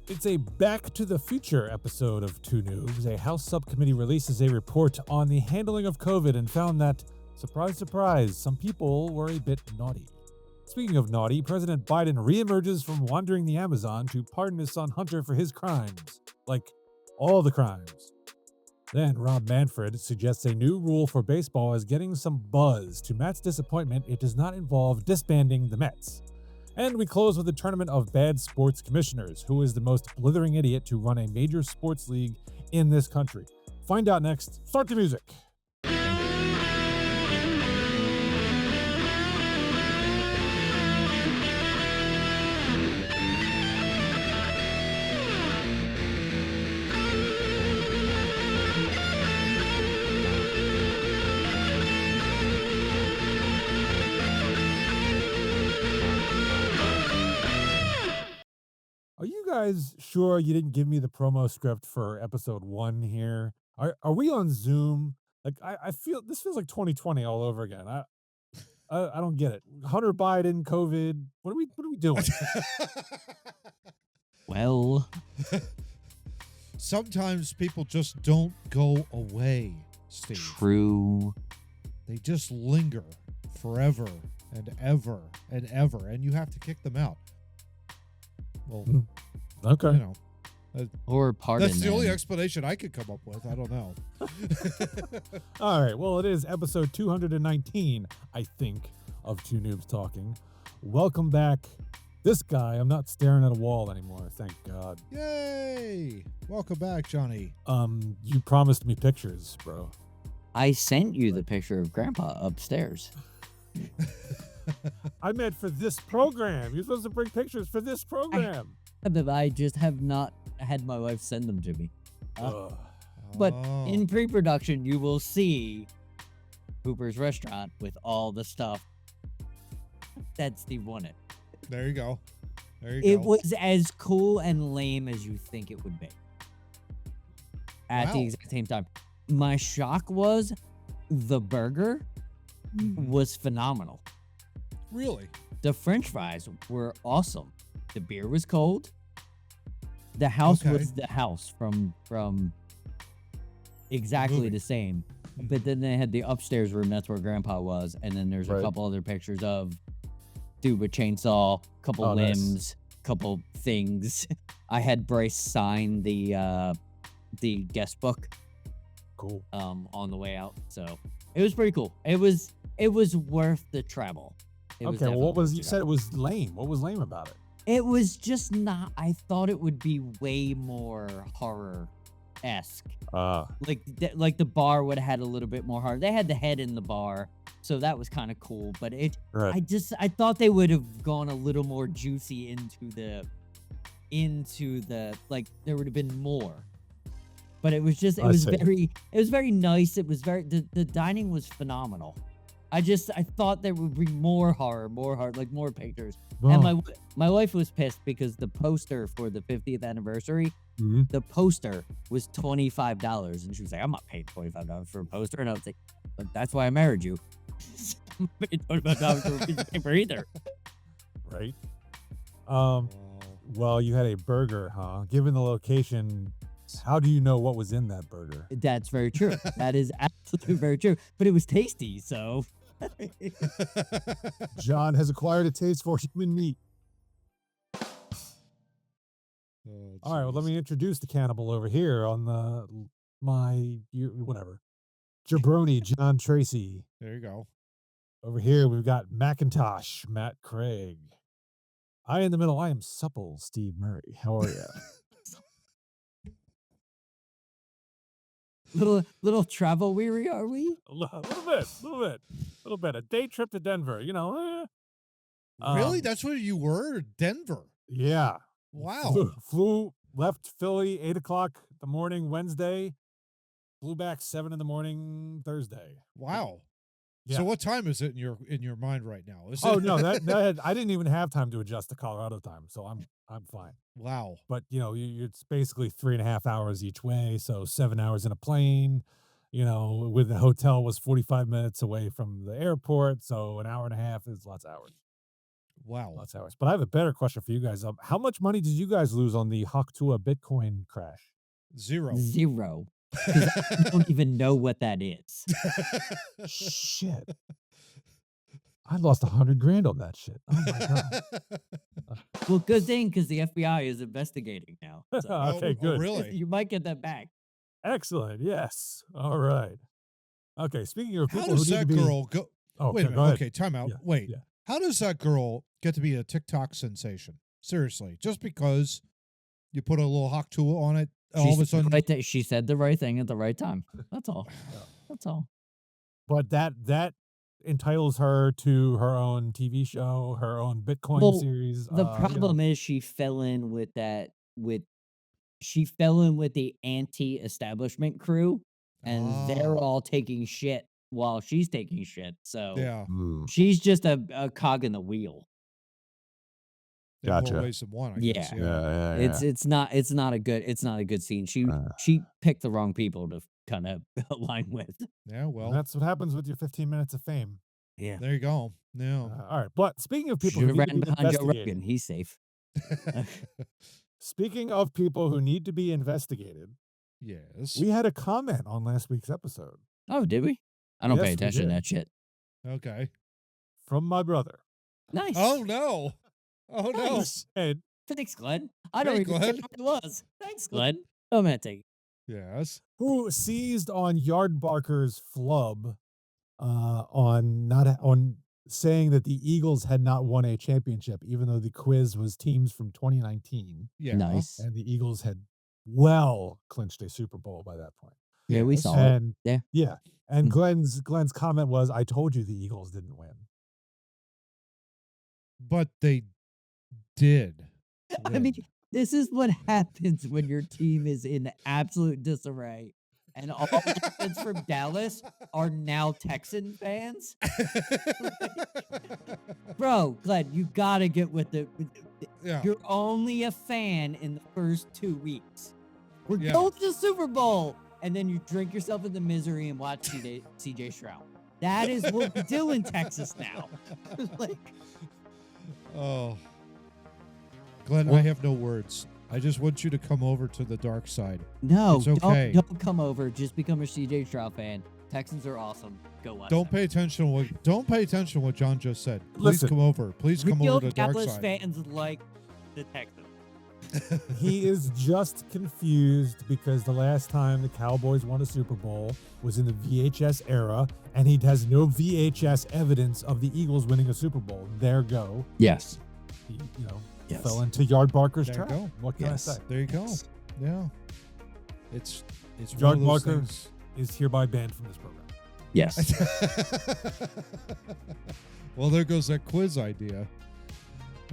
It's a Back to the Future episode of Two Noobs. A House subcommittee releases a report on the handling of COVID and found that, surprise, surprise, some people were a bit naughty. Speaking of naughty, President Biden reemerges from wandering the Amazon to pardon his son Hunter for his crimes. Like, all the crimes. Then Rob Manfred suggests a new rule for baseball is getting some buzz. To Matt's disappointment, it does not involve disbanding the Mets. And we close with a tournament of bad sports commissioners. Who is the most blithering idiot to run a major sports league in this country? Find out next. Start the music. Are you guys sure you didn't give me the promo script for episode 1 here? Are we on Zoom? Like I feel this feels like 2020 all over again. I don't get it. Hunter Biden, COVID. What are we doing? Well, Sometimes people just don't go away, Steve. true. They just linger forever and ever and ever, and you have to kick them out. Well, Okay. you know, Or pardon that's the only them. explanation I could come up with. I don't know. All right. Well, it is episode 219, I think, of Two Noobs Talking. Welcome back. This guy, I'm not staring at a wall anymore, thank God. Yay! Welcome back, Johnny. You promised me pictures, bro. I sent you the picture of Grandpa upstairs. I meant for this program. You're supposed to bring pictures for this program. But I just have not had my wife send them to me. Ugh. But Oh. in pre-production, you will see Hooper's restaurant with all the stuff that Steve wanted. There you go. There you It go. was as cool and lame as you think it would be. At the Wow. exact same time. My shock was the burger was phenomenal. Really? The French fries were awesome. The beer was cold. The house Okay. was the house from exactly movie. the same. But then they had the upstairs room. That's where Grandpa was. And then there's a Right. couple other pictures of dude with chainsaw, couple Oh, nice. limbs, couple things. I had Bryce sign the guest book Cool. on the way out. So it was pretty cool. It was worth the travel. It was Okay, well, definitely what was worth you the said it travel. was lame? What was lame about it? It was just not. I thought it would be way more horror-esque. Like the bar would have had a little bit more horror. They had the head in the bar, so that was kind of cool. But Right. I thought they would have gone a little more juicy into the like there would have been more. But it was I see. very nice. It was the dining was phenomenal. I thought there would be more horror, like more pictures. And Well, my wife was pissed because the poster for the 50th anniversary, mhm. the poster was $25, and she was like, "I'm not paying $25 for a poster," and I was like, "But that's why I married you." I'm not paying $25 for a piece of paper either. Right. Wow. Well, you had a burger, huh? Given the location, how do you know what was in that burger? That's very true. That is absolutely very true. But it was tasty, so. John has acquired a taste for human meat. Oh, All right, well, let jeez. me introduce the cannibal over here on whatever. Jabroni, John Tracy. There you go. Over here, we've got Macintosh, Matt Craig. I in the middle, I am supple, Steve Murray. How are you? Little travel weary, are we? A little bit. A day trip to Denver, you know. Really? Um, That's where you were? Denver. Yeah. Wow. Flew, left Philly, 8 o'clock in the morning, Wednesday. Flew back 7 in the morning, Thursday. Wow. Yeah. So what time is it in your mind right now? Is Oh it no, that I didn't even have time to adjust to Colorado time, so I'm fine. Wow. But you know, it's basically 3.5 hours each way, so 7 hours in a plane. You know, with the hotel was 45 minutes away from the airport, so an hour and a half is lots of hours. Wow. Lots of hours. But I have a better question for you guys. How much money did you guys lose on the Haktua Bitcoin crash? 0. 0. Because I don't even know what that is. Shit. I lost $100,000 on that shit. Oh my god. Well, good thing because the FBI is investigating now. So Okay, good. Really? you might get that back. Excellent. Yes. All right. Okay. Speaking of How people who does need to that be, girl go? oh, Wait a okay, go minute. ahead. Okay, time out. Yeah, Wait. yeah. How does that girl get to be a TikTok sensation? Seriously, just because you put a little hawk tool on it, all of a sudden. She said the right thing at the right time. That's all. That's all. But that entitles her to her own TV show, her own Bitcoin Well, series. The problem is she fell in with she fell in with the anti-establishment crew, and they're all taking shit while she's taking shit. So Yeah, she's just a cog in the wheel. in more Gotcha. ways than one, I Yeah. guess. Yeah. It's not a good scene. She picked the wrong people to kind of align with. Yeah, well, That's what happens with your 15 minutes of fame. Yeah. there you go. No. All right. But speaking of people Should who have need to ran be behind Joe investigated, Rogan. He's safe. speaking of people who need to be investigated, Yes. we had a comment on last week's episode Oh, did we? I don't Yes, pay we attention to did. that shit. Okay. from my brother. Nice. Oh no. Oh no. And Thanks, Glenn. I don't Hey, even know Glenn. what it was. Thanks, Glenn. I'm gonna take it. Yes. who seized on Yardbarker's flub on saying that the Eagles had not won a championship, even though the quiz was teams from 2019, Yeah. Nice. and the Eagles had well clinched a Super Bowl by that point. Yeah, we Yes. saw it. And Yeah. and Mhm. Glenn's comment was, "I told you the Eagles didn't win." But they did. I win. mean, this is what happens when your team is in absolute disarray, and all the fans from Dallas are now Texan fans. Bro, Glenn, you gotta get with it. Yeah. You're only a fan in the first 2 weeks. We're Yeah. going to the Super Bowl, and then you drink yourself into misery and watch CJ Stroud. That is what we do in Texas now. Like, Oh. Glenn, I have no words. I just want you to come over to the dark side. no, It's okay. don't come over. Just become a CJ Stroud fan. Texans are awesome. Go watch. Don't them. pay attention to what John just said. Please Listen. come over. Please come Real over to the dark Dallas side. fans like the Texans. He is just confused because the last time the Cowboys won a Super Bowl was in the VHS era, and he has no VHS evidence of the Eagles winning a Super Bowl. There go. Yes. He, Yes. fell into Yardbarker's There trap. you go. What can Yes. I say? There you go. Yeah. It's Yard one of those Barker. things. Is hereby banned from this program. Yes. Well, there goes that quiz idea.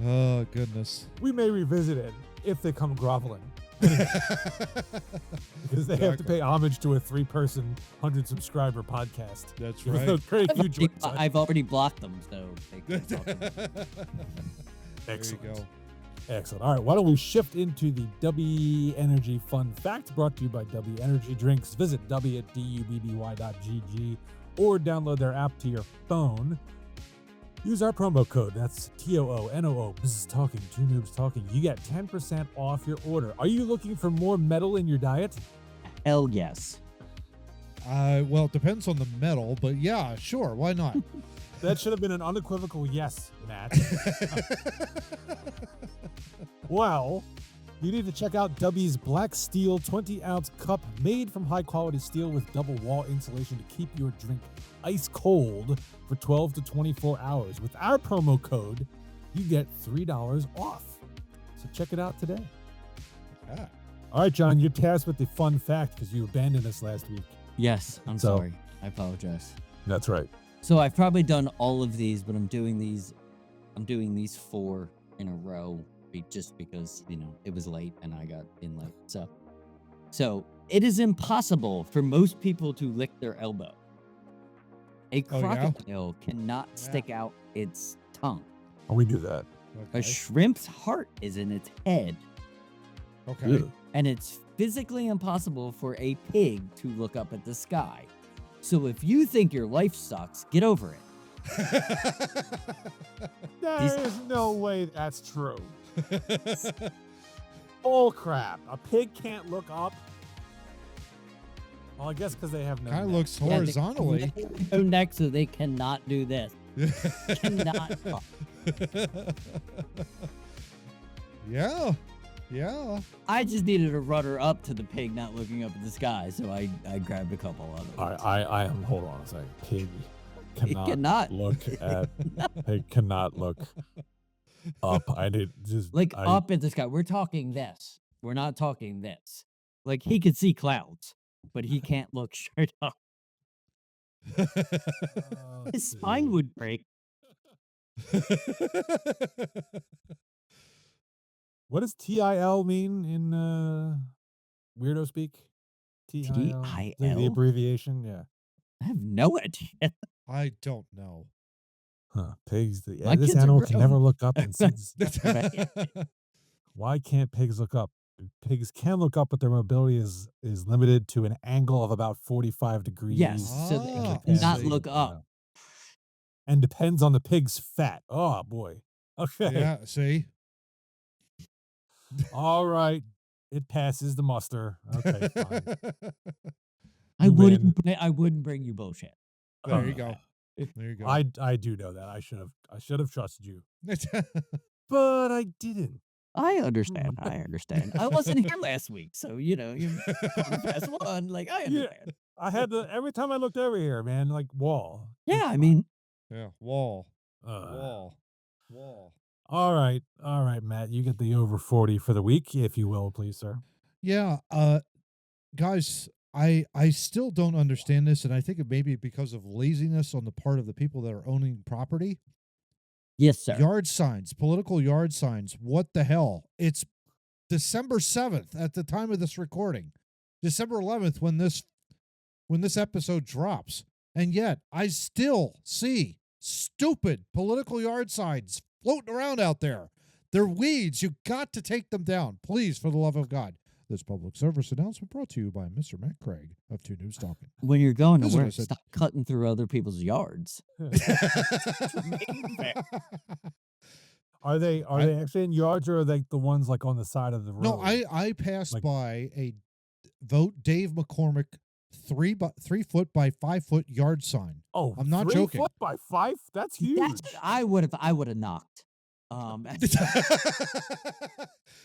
Oh, goodness. We may revisit it if they come groveling. Because they have to pay homage to a 3-person, 100-subscriber podcast. That's With right. very few joints on it. I've already blocked them, so they can't talk about it. There you Excellent. go. Excellent. All right, why don't we shift into the Dubby Energy Fun Fact brought to you by Dubby Energy Drinks. Visit Dubby at dubby.gg or download their app to your phone. Use our promo code. That's TOONOO. Bzz talking. Two Noobs Talking. You get 10% off your order. Are you looking for more metal in your diet? Hell yes. Well, it depends on the metal, but yeah, sure. Why not? That should have been an unequivocal yes, Matt. Well, you need to check out Dubby's Black Steel 20-ounce cup made from high-quality steel with double wall insulation to keep your drink ice cold for 12 to 24 hours. With our promo code, you get $3 off. So check it out today. Yeah. All right, John, you're tasked with the fun fact because you abandoned us last week. Yes. I'm So- sorry. I apologize. That's right. So I've probably done all of these, but I'm doing these 4 in a row just because, it was late and I got in late. So it is impossible for most people to lick their elbow. A Oh, yeah? crocodile cannot stick out its tongue. Oh, we do that. A Okay. shrimp's heart is in its head, Okay. Ugh. and it's physically impossible for a pig to look up at the sky. So if you think your life sucks, get over it. There is no way that's true. Bull crap. A pig can't look up. Well, I guess because they have no Kind of neck. looks horizontally. No neck, so they cannot do this. Cannot. Yeah. Yeah. I just needed a rudder up to the pig not looking up at the sky, so I grabbed a couple of them. I am. Hold on a second. Pig cannot. look at. Pig cannot look up. I did just up at the sky. We're talking this. We're not talking this. Like he could see clouds, but he can't look straight up. His spine would break. What does TIL mean in weirdo speak? TIL? The abbreviation? Yeah. I have no idea. I don't know. Huh. Pigs. My This kids are animal can grown. never look up and see. Why can't pigs look up? Pigs can look up, but their mobility is limited to an angle of about 45 degrees. Yes, so they cannot look up. And depends on the pig's fat. Oh, boy. Okay. Yeah, see? All right. It passes the muster. Okay, fine. I wouldn't bring you bullshit. There you go. There you go. I do know that. I should have trusted you. But I didn't. I understand. I wasn't here last week, so you past one. Like I understand. Yeah, I had to every time I looked over here, man. Like wall. Yeah, I mean, yeah, wall. Wall. All right, Matt. You get the over 40 for the week, if you will, please, sir. Yeah, guys, I still don't understand this, and I think it may be because of laziness on the part of the people that are owning property. Yes, sir. Yard signs, political yard signs. What the hell? It's December 7th at the time of this recording. December 11th when this episode drops. And yet I still see stupid political yard signs floating around out there. They're weeds. You got to take them down. Please, for the love of God. This public service announcement brought to you by Mr. Matt Craig of Two Noobs Talking. When you're going to work, stop cutting through other people's yards. Are they actually in yards, or are they the ones like on the side of the road? No, I passed by a Vote Dave McCormick 3 foot by 5 foot yard sign. Oh, I'm not 3 joking. foot by 5? That's huge. I would have knocked.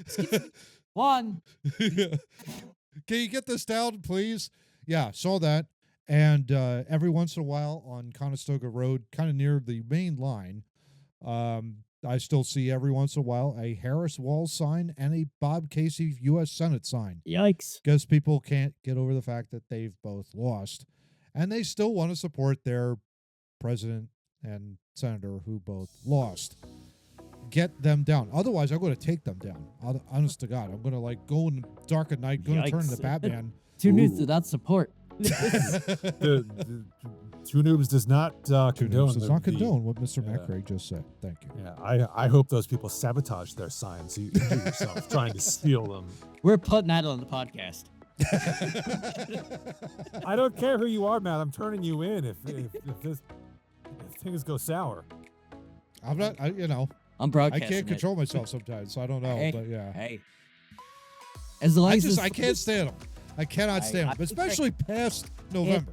Excuse me. One. Can you get this down, please? Yeah, saw that. And every once in a while on Conestoga Road, kind of near the main line, I still see every once in a while a Harris Walls sign and a Bob Casey U.S. Senate sign. Yikes. Because people can't get over the fact that they've both lost. And they still want to support their president and senator who both lost. Get them down. Otherwise, I'm going to take them down. Honest to God. I'm going to go in the dark at night, going to turn into Batman. Two Noobs do not support. the Two Noobs does not condone what Mr. Matt Craig just said. Thank you. Yeah, I hope those people sabotage their signs. You yourself trying to steal them. We're putting that on the podcast. I don't care who you are, Matt. I'm turning you in if things go sour. I'm not. I'm broadcasting. I can't control myself sometimes, so I don't know. But yeah. Hey. As long as I can't stand them. I cannot stand them, especially past November.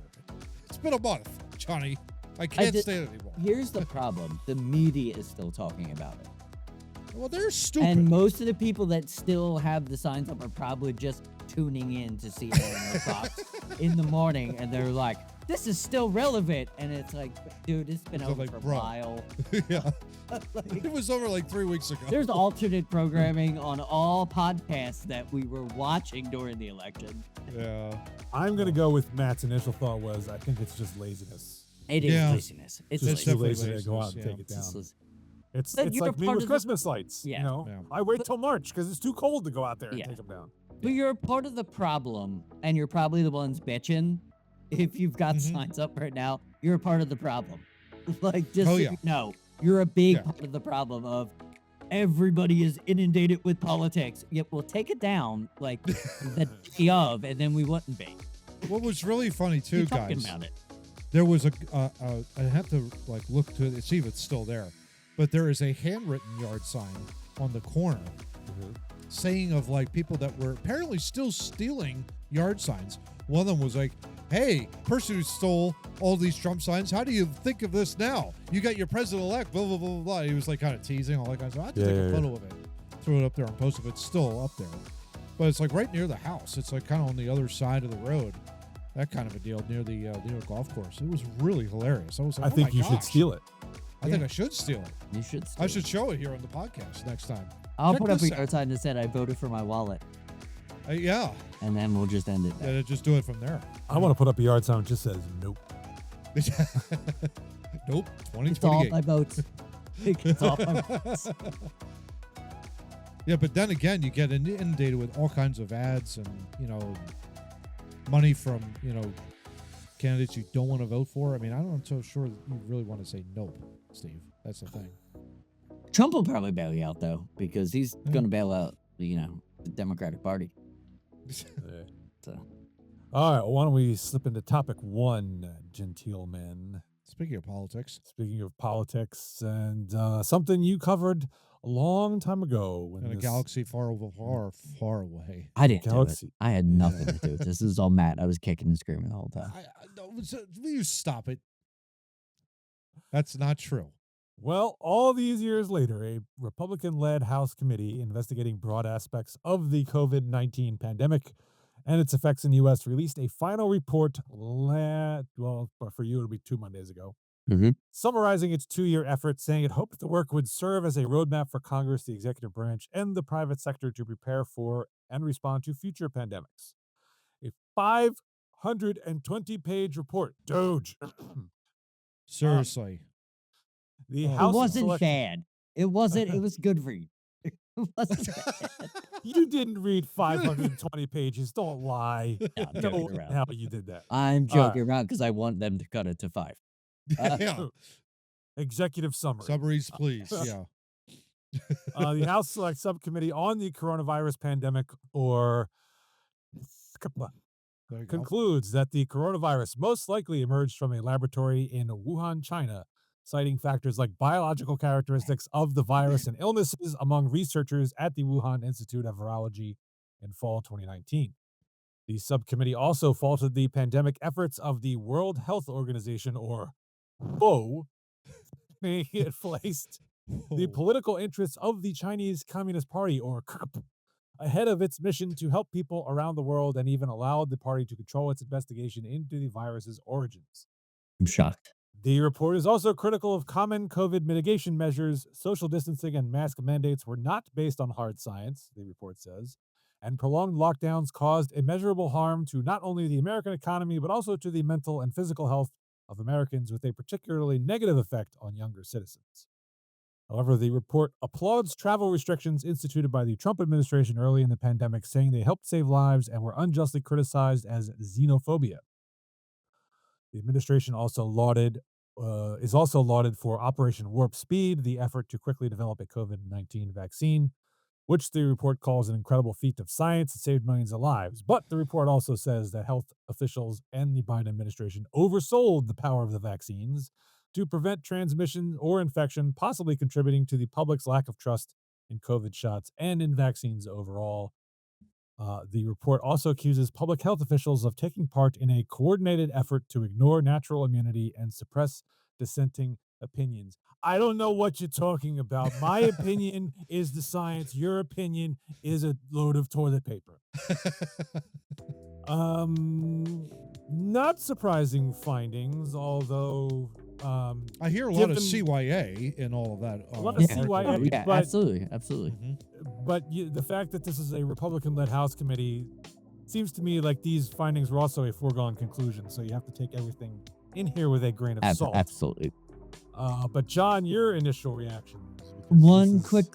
It's been a month, Johnny. I can't stand it anymore. Here's the problem: the media is still talking about it. Well, they're stupid. And most of the people that still have the signs up are probably just tuning in to see Eleanor Fox in the morning, and they're like, "This is still relevant," and it's like, dude, it's been over for a while. Yeah. It was over 3 weeks ago. There's alternate programming on all podcasts that we were watching during the election. Yeah. I'm going to go with Matt's initial thought was, I think it's just laziness. It is laziness. It's just too lazy to go out and take it down. It's like me with Christmas lights. Yeah. I wait till March because it's too cold to go out there and take them down. But you're a part of the problem, and you're probably the ones bitching. If you've got signs up right now, you're a part of the problem. You're a big part of the problem of everybody is inundated with politics. Yet we'll take it down the day of, and then we wouldn't be. What was really funny too, guys, about it. There was I have to like look to see if it's still there, but there is a handwritten yard sign on the corner saying of like people that were apparently still stealing yard signs. One of them was like, "Hey, person who stole all these Trump signs, how do you think of this now? You got your president-elect, blah, blah, blah, blah, blah." He was like kind of teasing all that kind of stuff. I had to take a photo of it, throw it up there and post it. It's still up there. But it's like right near the house. It's like kind of on the other side of the road. That kind of a deal near the golf course. It was really hilarious. I was like, I think you should steal it. I think I should steal it. You should. I should show it here on the podcast next time. I'll Check put up a this yard sign that said I voted for my wallet, yeah. and then we'll just end it there. Yeah, just do it from there. I want to put up a yard sign that just says nope. Nope. It's all 2028. my votes. It's all my votes. Yeah, but then again, you get inundated with all kinds of ads and, money from, candidates you don't want to vote for. I mean, I'm not so sure that you really want to say nope, Steve. That's the thing. Trump will probably bail you out, though, because he's going to bail out, the Democratic Party. So. All right, why don't we slip into topic 1, genteel men. Speaking of politics. Speaking of politics, and something you covered a long time ago. In a galaxy far away. I didn't do it. I had nothing to do with this. This is all Matt. I was kicking and screaming the whole time. Will you stop it? That's not true. Well, all these years later, a Republican-led House committee investigating broad aspects of the COVID-19 pandemic and its effects in the U.S. released a final report, for you, it'll be 2 Mondays ago, summarizing its 2-year effort, saying it hoped the work would serve as a roadmap for Congress, the executive branch, and the private sector to prepare for and respond to future pandemics. A 520-page report. Doge. Seriously. The House it wasn't bad. It wasn't. It was good read. It wasn't bad. You didn't read 520 pages. Don't lie. No, I'm No, joking around. how you did that. I'm joking around because I want them to cut it to 5. Yeah. Executive summary. Summaries, please. Yeah. The House Select Subcommittee on the Coronavirus Pandemic, or concludes that the coronavirus most likely emerged from a laboratory in Wuhan, China, citing factors like biological characteristics of the virus and illnesses among researchers at the Wuhan Institute of Virology in fall 2019. The subcommittee also faulted the pandemic efforts of the World Health Organization, or WHO, making it placed the political interests of the Chinese Communist Party, or CCP, ahead of its mission to help people around the world, and even allowed the party to control its investigation into the virus's origins. I'm shocked. The report is also critical of common COVID mitigation measures. Social distancing and mask mandates were not based on hard science, the report says, and prolonged lockdowns caused immeasurable harm to not only the American economy, but also to the mental and physical health of Americans, with a particularly negative effect on younger citizens. However, the report applauds travel restrictions instituted by the Trump administration early in the pandemic, saying they helped save lives and were unjustly criticized as xenophobia. The administration is also lauded for Operation Warp Speed, the effort to quickly develop a COVID-19 vaccine, which the report calls an incredible feat of science that saved millions of lives. But the report also says that health officials and the Biden administration oversold the power of the vaccines to prevent transmission or infection, possibly contributing to the public's lack of trust in COVID shots and in vaccines overall. The report also accuses public health officials of taking part in a coordinated effort to ignore natural immunity and suppress dissenting opinions. I don't know what you're talking about. My opinion is the science. Your opinion is a load of toilet paper. Not surprising findings, although I hear a lot of CYA in all of that. A lot of CYA. Yeah, but, absolutely. But the fact that this is a Republican-led House committee seems to me like these findings were also a foregone conclusion. So you have to take everything in here with a grain of salt. Absolutely. But John, your initial reactions. One quick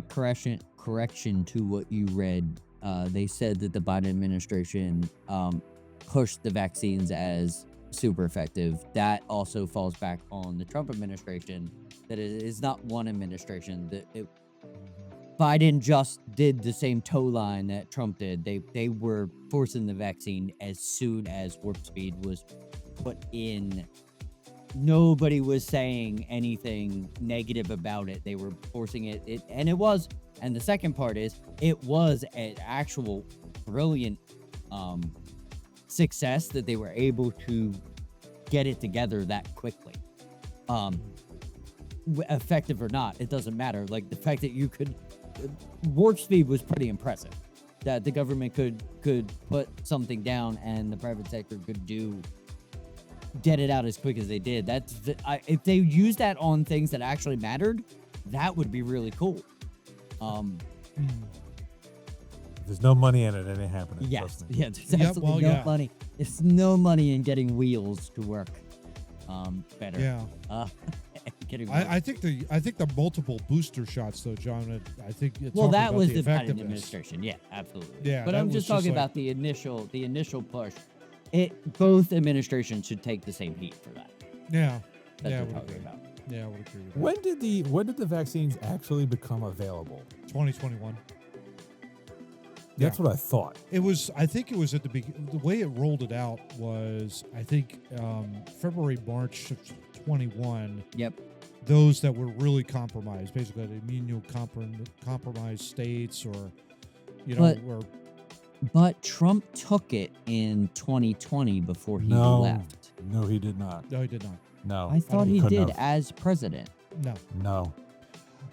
correction to what you read. They said that the Biden administration pushed the vaccines as super effective. That also falls back on the Trump administration. That it is not one administration. Biden just did the same toe line that Trump did. They were forcing the vaccine as soon as Warp Speed was put in. Nobody was saying anything negative about it. They were forcing it, and it was. And the second part is, it was an actual brilliant success that they were able to get it together that quickly. Effective or not, it doesn't matter. Like, the fact that you could warp speed was pretty impressive. That the government could put something down and the private sector could get it out as quick as they did. If they used that on things that actually mattered, that would be really cool. There's no money in it, it ain't happening. Yes, yeah, there's absolutely no money. There's no money in getting wheels to work better. Yeah. I think the multiple booster shots, though, John. I think it's that was the the Biden administration. Yeah, absolutely. Yeah, but I'm just talking about the initial push. Both administrations should take the same heat for that. Yeah, that's what we're talking about. Yeah, I would agree with that. When did the vaccines actually become available? 2021. That's what I thought. I think it was at the beginning. The way it rolled it out was, I think, February, March of 21. Yep. Those that were really compromised, basically the immunocompromised states, or But Trump took it in 2020 before he left. No, he did not. No, he did not. No. I thought he did as president. No.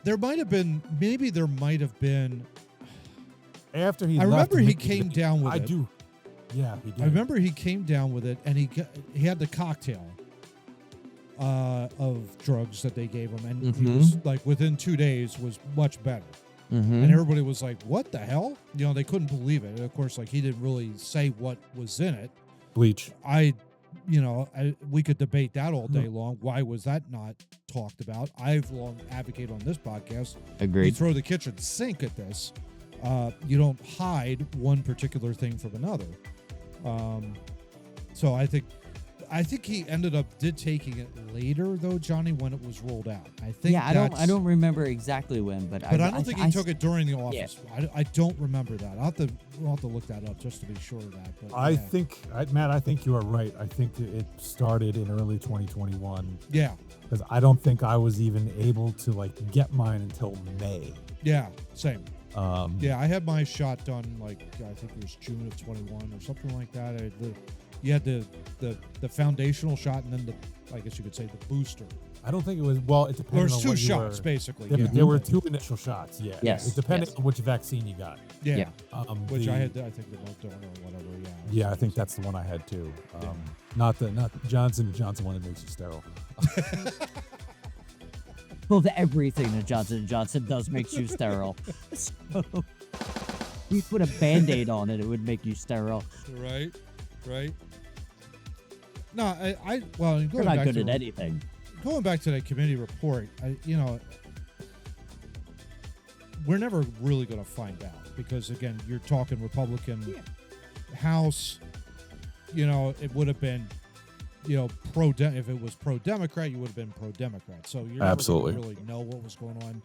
There might have been. Maybe there might have been. After he I left, remember he came down with it. I do. Yeah, he did. I remember he came down with it, and he had the cocktail of drugs that they gave him, and he was like, within 2 days, was much better. And everybody was like, "What the hell?" They couldn't believe it. And of course, like, he didn't really say what was in it. Bleach. We could debate that all day long. Why was that not talked about? I've long advocated on this podcast. Agreed. You throw the kitchen sink at this. You don't hide one particular thing from another. So I think he ended up taking it later, though, Johnny, when it was rolled out. I think. Yeah, I don't remember exactly when, but I don't think he took it during the office. Yeah. I don't remember that. We'll have to look that up just to be sure of that. But I think, Matt, I think you are right. I think it started in early 2021. Yeah. Because I don't think I was even able to get mine until May. Yeah, same. I had my shot done I think it was June of 21 or something like that. You had the foundational shot, and then I guess you could say the booster. I don't think it was. Well, it depended. There's two shots basically. There were two initial shots. Yeah. Yes. It depended on which vaccine you got. Yeah. Which I had. I think the Moderna or whatever. Yeah. Yeah, I think that's the one I had too. Not the Johnson & Johnson one that makes you sterile. Well, everything that Johnson & Johnson does makes you sterile. So, you put a Band-Aid on it, it would make you sterile. Right. No, You're not good at anything. Going back to that committee report, we're never really going to find out because, again, you're talking Republican House. It would have been, if it was pro-Democrat, you would have been pro-Democrat. So you're never going to really know what was going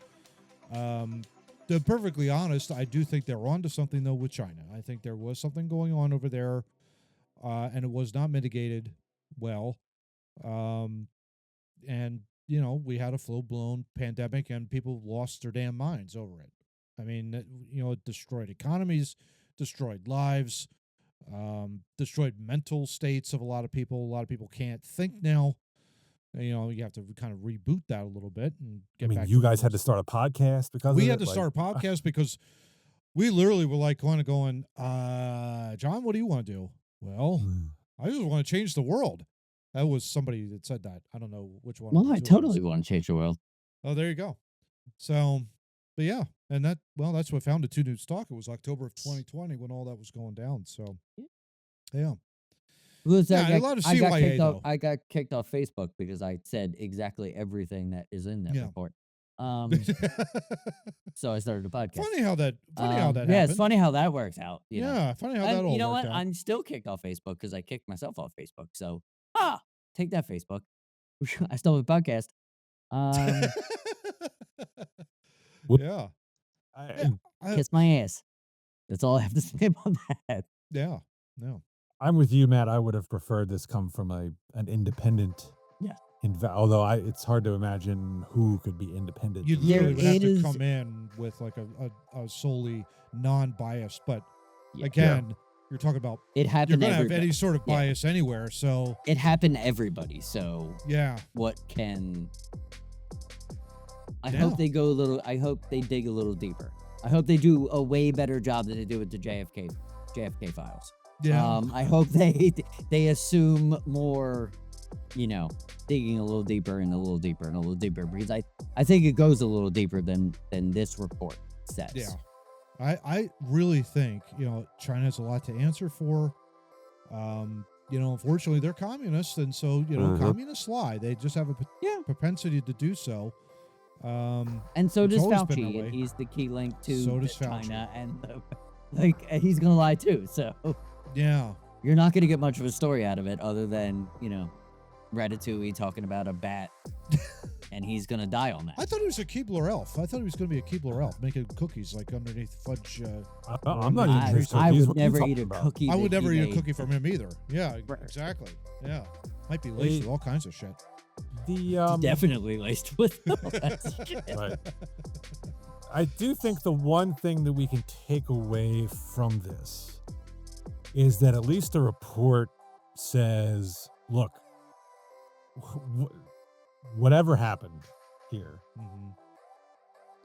on. To be perfectly honest, I do think they're onto something, though, with China. I think there was something going on over there, and it was not mitigated well. And, we had a full-blown pandemic, and people lost their damn minds over it. I mean, it destroyed economies, destroyed lives, destroyed mental states of a lot of people. A lot of people can't think now. You have to kind of reboot that a little bit and get back. You guys had to start a podcast because we had to start a podcast because we literally were going, John, what do you want to do? Well, I just want to change the world. That was somebody that said that. I don't know which one. Well, I totally want to change the world. Oh, there you go. So, but yeah, and that's what founded Too Noobs Talk. It was October of 2020 when all that was going down. So, yeah. I got kicked off Facebook because I said exactly everything that is in that report. So I started a podcast. Funny how that happened. Yeah, it's funny how that works out. Funny how that all You know what? out. I'm still kicked off Facebook because I kicked myself off Facebook. So, take that, Facebook. I still have a podcast. Yeah. Kiss my ass. That's all I have to say about that. Yeah. No. I'm with you, Matt. I would have preferred this come from an independent. Yeah. Although it's hard to imagine who could be independent. You literally would have it to is- come in with like a solely non-biased. But Yeah. again, you're talking about It you're happened. going to have everybody. any sort of Yeah. bias anywhere. So It happened to everybody. So yeah, what can? I Yeah. hope they go a little. I hope they dig a little deeper. I hope they do a way better job than they do with the JFK files. yeah. I hope they assume more, digging a little deeper and a little deeper and a little deeper, because I think it goes a little deeper than this report says. Yeah. I really think, China has a lot to answer for. Unfortunately, they're communists, and so, communists lie. They just have a propensity to do so. And so It's does always been that Fauci, way. and he's the key link to So does Fauci. China, and he's gonna lie too. So Yeah. you're not gonna get much of a story out of it, other than Ratatouille talking about a bat, and he's gonna die on that. I thought he was a Keebler elf. I thought he was going to be a Keebler elf, making cookies like underneath fudge. I'm not eating his I cookies. would What are you never talking eat a about? cookie. I would that he never eat a made. cookie from him either. Yeah, Right. exactly. Yeah. Might be laced with all kinds of shit. The Definitely laced with all that shit. Right. I do think the one thing that we can take away from this is that at least the report says, look, whatever happened here, Mm-hmm.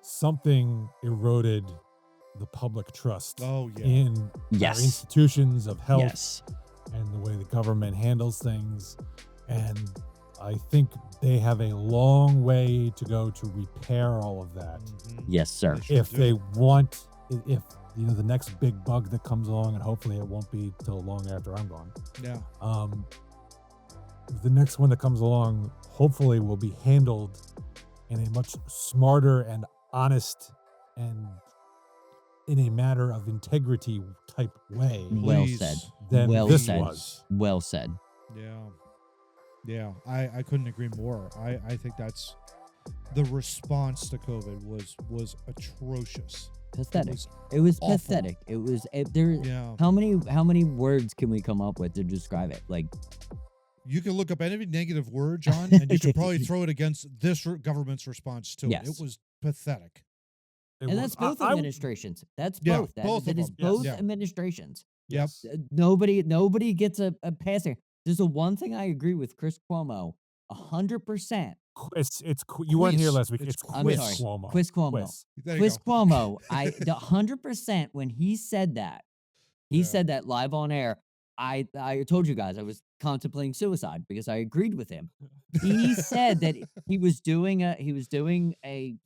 something eroded the public trust Oh, yeah. in our Yes. institutions of health Yes. and the way the government handles things. And I think they have a long way to go to repair all of that. Mhm. Yes, sir. They sure If do. they want, if the next big bug that comes along, and hopefully it won't be till long after I'm gone. Yeah. The next one that comes along, hopefully, will be handled in a much smarter and honest and in a matter of integrity type way Well Please. said. than Well this said. was. Well said. Yeah. Yeah. I couldn't agree more. I think that's the response to COVID was atrocious. Pathetic. was It was awful. pathetic. It was there. Yeah. How many words can we come up with to describe it? Like, You can look up any negative word, John, and you can probably throw it against this government's response to it. Yes. It was pathetic. It and was- that's both I- administrations. That's Yeah, both. both That of is them. Yes. both Yeah. administrations. Yep. Nobody gets a pass here. There's the one thing I agree with Chris Cuomo 100%. You weren't here Quiz. last week. It's It's I'm Quiz sorry. Cuomo. Chris Cuomo. Quiz. There you Chris go. Cuomo, the 100% when he said that, Yeah. said that live on air. I told you guys I was contemplating suicide because I agreed with him. He said that he was doing a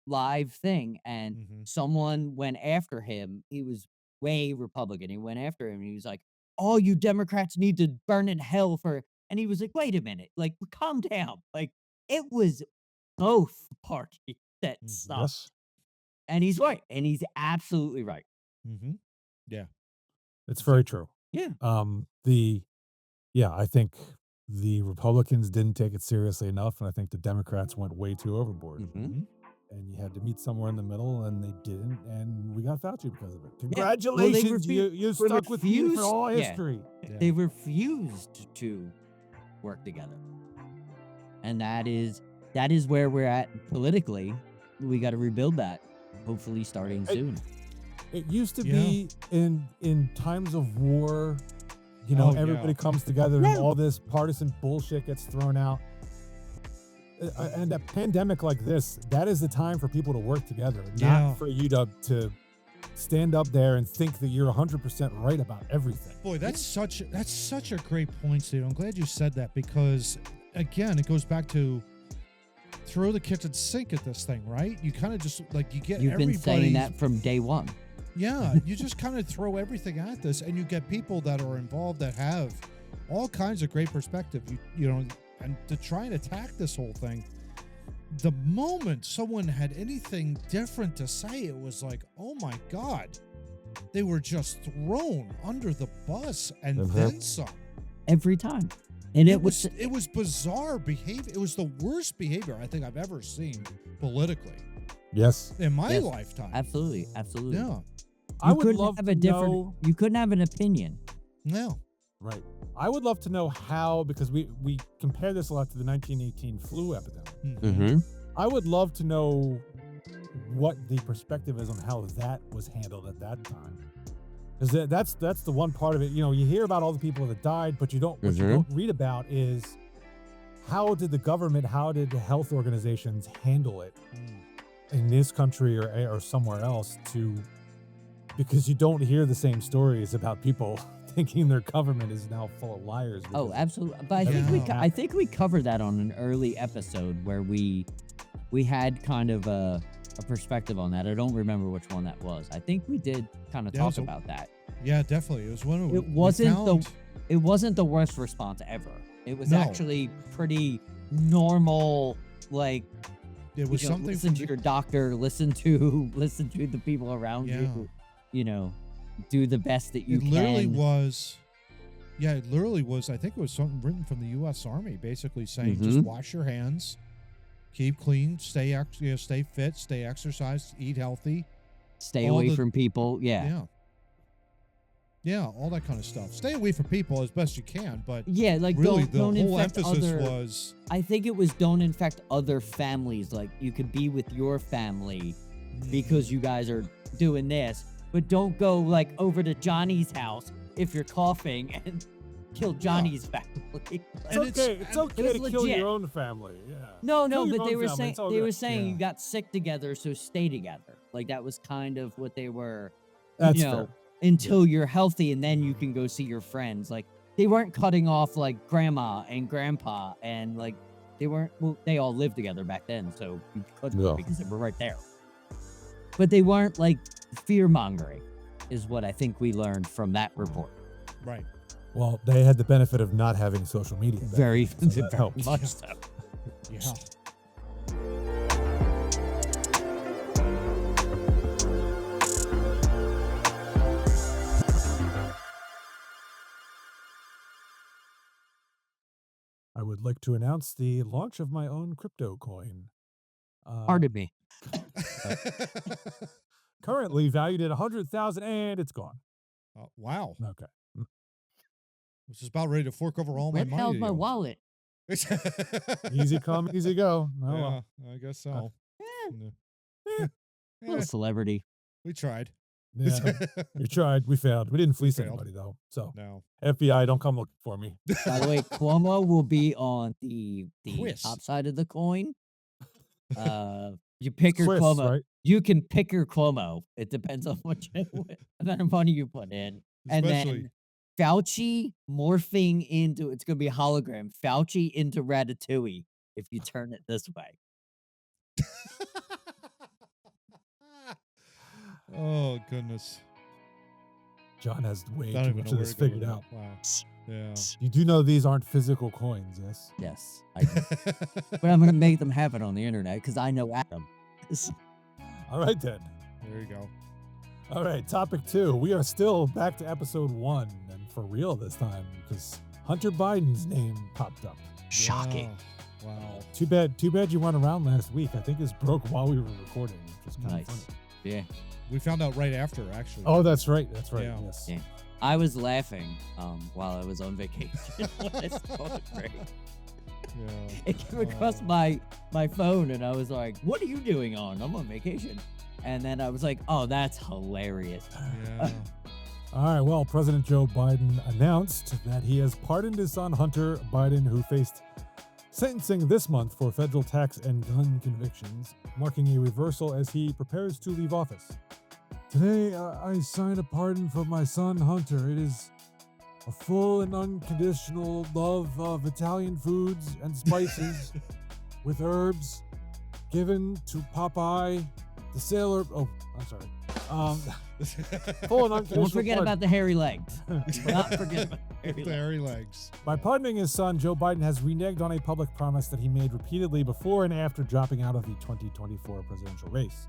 live thing, and Mhm. someone went after him. He was way Republican. He went after him, and he was like, "All you Democrats need to burn in hell for." And he was like, "Wait a minute, like, calm down." Like, it was both parties that stopped. Yes. And he's right, and he's absolutely right. Mhm. It's very true. Yeah. I think the Republicans didn't take it seriously enough, and I think the Democrats went way too overboard. Mhm. And you had to meet somewhere in the middle, and they didn't, and we got Fauci because of it. Well, Congratulations, you stuck with me for refused- all yeah. history. Yeah. They refused to work together. And that is where we're at politically. We got to rebuild that, hopefully starting soon. It used to Yeah. be in times of war, Oh, yeah. everybody comes together and all this partisan bullshit gets thrown out. And a pandemic like this, that is the time for people to work together, Yeah. not for you to stand up there and think that you're 100% right about everything. Boy, that's such a great point, Steve. I'm glad you said that because, again, it goes back to throw the kitchen sink at this thing, right? You kind of just like you get You've been everybody. saying that from day one. Yeah, you just kind of throw everything at this, and you get people that are involved that have all kinds of great perspective. And to try and attack this whole thing, the moment someone had anything different to say, it was like, oh my God, they were just thrown under the bus and Mhm. then some. Every time. And It was bizarre behavior. It was the worst behavior I think I've ever seen politically Yes. in my Yes. lifetime. absolutely. Yeah, I would couldn't love have to a different know. you couldn't have an opinion. no, Right. I would love to know how, because we compare this a lot to the 1918 flu epidemic. Mm-hmm. I would love to know what the perspective is on how that was handled at that time. Because that's the one part of it. You hear about all the people that died, but what you don't read about is how did the government, how did the health organizations handle it in this country or somewhere else because you don't hear the same stories about people thinking their government is now full of liars. Oh, absolutely. But I think we covered that on an early episode where we had kind of a perspective on that. I don't remember which one that was. I think we did kind of talk about that. Yeah, definitely. It was one of it wasn't the worst response ever. It was actually pretty normal. Like, it was something. Listen to your doctor. Listen to the people around you. Do the best that you can. It literally was. Yeah, it literally was. I think it was something written from the U.S. Army, basically saying just wash your hands, keep clean, stay fit, stay exercised, eat healthy, stay away from people. Yeah, all that kind of stuff. Stay away from people as best you can, but like really don't the whole infect emphasis was. I think it was don't infect other families. Like, you could be with your family because you guys are doing this, but don't go like over to Johnny's house if you're coughing and kill Johnny's family. It's okay to kill your own family. Yeah. No, but they were saying you got sick together, so stay together. Like, that was kind of what they were. That's fair. Until you're healthy, and then you can go see your friends. Like, they weren't cutting off like grandma and grandpa, and like they weren't. Well, they all lived together back then, so you couldn't because they were right there. But they weren't like fear mongering, is what I think we learned from that report. Right. Well, they had the benefit of not having social media. Very much so. Yeah. I would like to announce the launch of my own crypto coin. Pardon me. Currently valued at 100,000, and it's gone. Wow. Okay. I was just about ready to fork over all my money. Where the hell's my wallet? Easy come, easy go. Oh, yeah, well. I guess so. Little celebrity. We tried. Yeah, we tried. We failed. We didn't fleece anybody, though. So, no. FBI, don't come looking for me. By the way, Cuomo will be on the top side of the coin. You pick your Cuomo. Right? You can pick your Cuomo. It depends on what amount of money you put in. And then Fauci morphing into, it's going to be a hologram, Fauci into Ratatouille if you turn it this way. Oh, goodness. John has way too much of this figured out. Wow. Yeah. You do know these aren't physical coins, yes? Yes, I do. But I'm going to make them happen on the internet because I know Adam. All right, then. There you go. All right, topic 2. We are still back to episode 1, and for real this time, because Hunter Biden's name popped up. Shocking. Wow. Too bad you weren't around last week. I think this broke while we were recording, which was kind of funny. Yeah. We found out right after, actually. Oh, that's right. Yeah. Yes. Yeah. I was laughing while I was on vacation when I saw the break. Yeah. It came across my phone, and I was like, "What are you doing on? I'm on vacation." And then I was like, "Oh, that's hilarious." Yeah. All right. Well, President Joe Biden announced that he has pardoned his son Hunter Biden, who faced sentencing this month for federal tax and gun convictions, marking a reversal as he prepares to leave office. Today, I sign a pardon for my son, Hunter. It is a full and unconditional love of Italian foods and spices with herbs given to Popeye, the sailor. Oh, I'm sorry. Full and unconditional. Don't forget about the hairy legs. Not forget about the hairy legs. By pardoning his son, Joe Biden has reneged on a public promise that he made repeatedly before and after dropping out of the 2024 presidential race.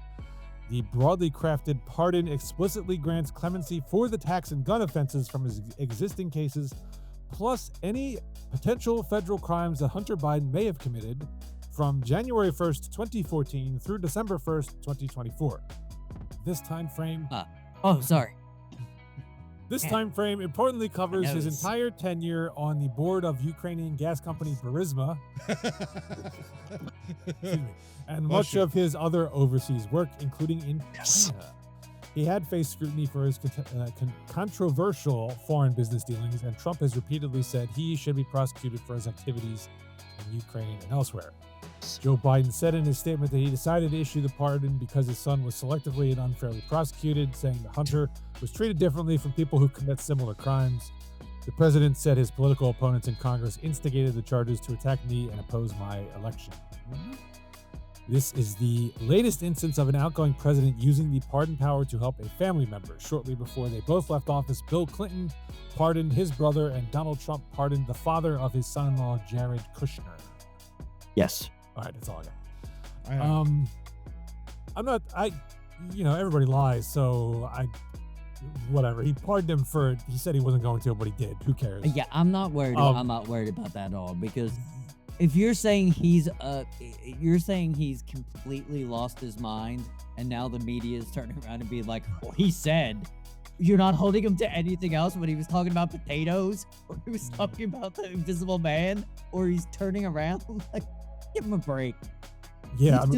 The broadly crafted pardon explicitly grants clemency for the tax and gun offenses from his existing cases, plus any potential federal crimes that Hunter Biden may have committed from January 1st, 2014 through December 1st, 2024. This time frame... This time frame importantly covers his knows. entire tenure on the board of Ukrainian gas company Burisma, excuse me, and much of his other overseas work, including in China. He had faced scrutiny for his controversial foreign business dealings, and Trump has repeatedly said he should be prosecuted for his activities in Ukraine and elsewhere. Joe Biden said in his statement that he decided to issue the pardon because his son was selectively and unfairly prosecuted, saying the hunter was treated differently from people who commit similar crimes. The president said his political opponents in Congress instigated the charges to attack me and oppose my election. This is the latest instance of an outgoing president using the pardon power to help a family member. Shortly before they both left office, Bill Clinton pardoned his brother, and Donald Trump pardoned the father of his son-in-law, Jared Kushner. Yes. All right, that's all I got. Everybody lies, so whatever. He pardoned him he said he wasn't going to, but he did. Who cares? Yeah, I'm not worried about that at all, because if you're saying he's completely lost his mind, and now the media is turning around and being like, well, he said, you're not holding him to anything else when he was talking about potatoes, or he was talking about the Invisible Man, or he's turning around. Like, give him a break. Yeah, he's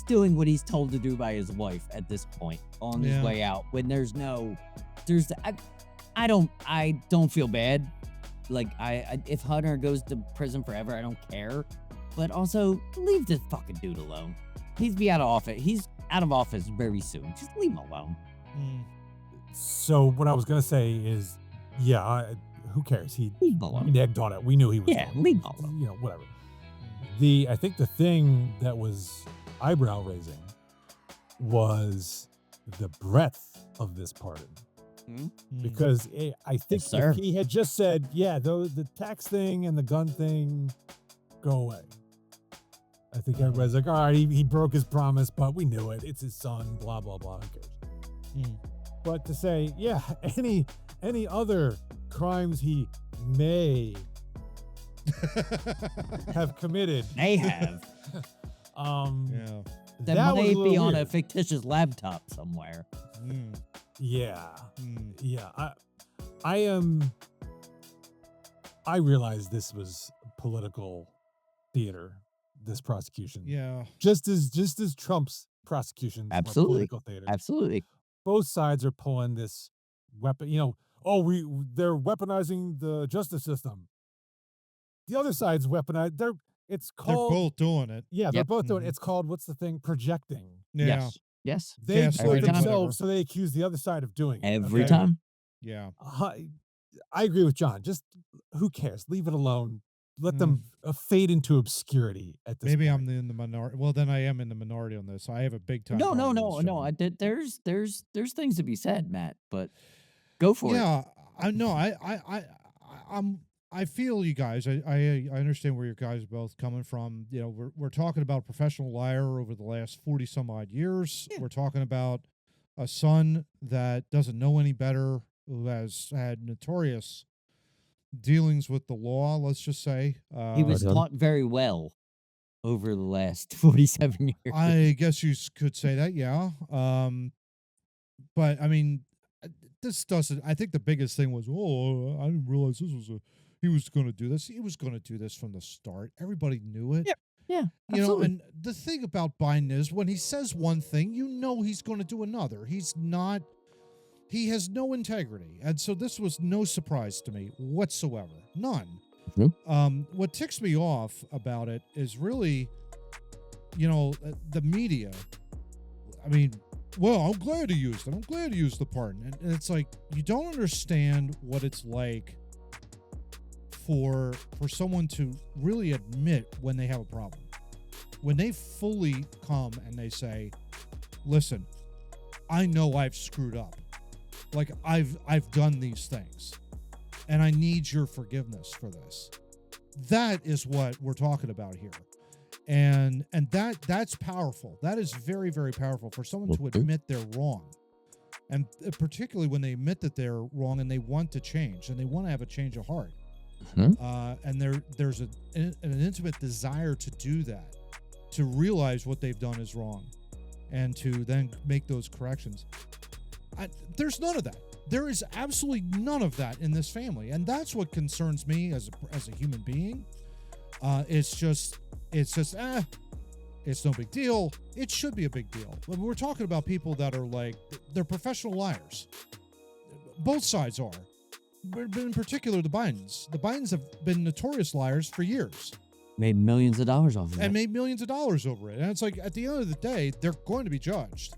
doing what he's told to do by his wife at this point on his way out. When I don't feel bad. Like, if Hunter goes to prison forever, I don't care. But also, leave this fucking dude alone. He's out of office very soon. Just leave him alone. So what I was gonna say is, who cares? He negged on it. We knew he was. Yeah, leave him alone. Whatever. I think the thing that was eyebrow raising was the breadth of this pardon. Because I think if he had just said, the tax thing and the gun thing go away, I think everybody's like, all right, he broke his promise, but we knew it. It's his son, blah, blah, blah. Who cares? But to say, any other crimes he may have committed. They have. That might be on a fictitious laptop somewhere. Yeah. I realized this was political theater, this prosecution. Yeah. Just as Trump's prosecution. Absolutely. Political theater. Absolutely. Both sides are pulling this weapon, they're weaponizing the justice system. The other side's weaponized. They're both doing it. Yeah, they're both doing it. It's called, what's the thing? Projecting. Yeah. Yes. They do it time. themselves, so they accuse the other side of doing it. Every time. Yeah. I agree with John. Just who cares? Leave it alone. Let them fade into obscurity at this Maybe point. I'm in the minority. Well, then I am in the minority on this. I have a big time. No. There's things to be said, Matt, but go for it. Yeah, I know. I feel you guys. I understand where you guys are both coming from. We're talking about a professional liar over the last 40 some odd years. Yeah. We're talking about a son that doesn't know any better, who has had notorious dealings with the law, let's just say. He was taught very well over the last 47 years. I guess you could say that, yeah. But, I mean, this doesn't... I think the biggest thing was, I didn't realize he was going to do this. He was going to do this from the start. Everybody knew it. Yeah, absolutely. And the thing about Biden is when he says one thing, he's going to do another. He has no integrity. And so this was no surprise to me whatsoever. None. What ticks me off about it is really, the media. I mean, well, I'm glad he used it. I'm glad he used the pardon. And it's like, you don't understand what it's like for someone to really admit when they have a problem. When they fully come and they say, listen, I know I've screwed up. Like, I've done these things, and I need your forgiveness for this. That is what we're talking about here. And that's powerful. That is very, very powerful for someone to admit they're wrong. And particularly when they admit that they're wrong and they want to change and they want to have a change of heart. And there's an intimate desire to do that, to realize what they've done is wrong and to then make those corrections. There's none of that. There is absolutely none of that in this family, and that's what concerns me as a human being. It's just, it's no big deal. It should be a big deal. But we're talking about people that are like, they're professional liars. Both sides are. But in particular, the Bidens. The Bidens have been notorious liars for years. Made millions of dollars off of it. And made millions of dollars over it. And it's like, at the end of the day, they're going to be judged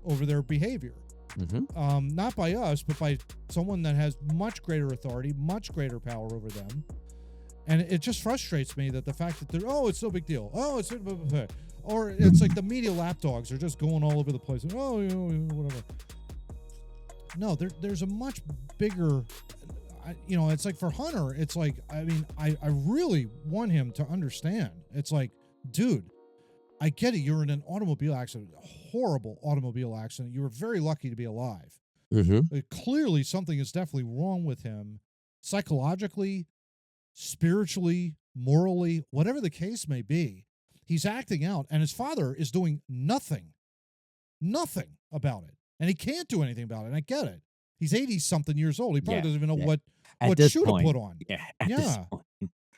over their behavior. Mm-hmm. Not by us, but by someone that has much greater authority, much greater power over them. And it just frustrates me that the fact that they're, it's no big deal. It's blah, blah, blah. Or it's like the media lapdogs are just going all over the place. And, whatever. No, there's a much bigger, it's like for Hunter, it's like, I mean, I really want him to understand. It's like, dude, I get it. You're in an automobile accident, a horrible automobile accident. You were very lucky to be alive. Mm-hmm. Clearly, something is definitely wrong with him, psychologically, spiritually, morally, whatever the case may be. He's acting out, and his father is doing nothing about it, and he can't do anything about it. And I get it. He's 80-something years old. He probably doesn't even know what shoe to put on. Yeah.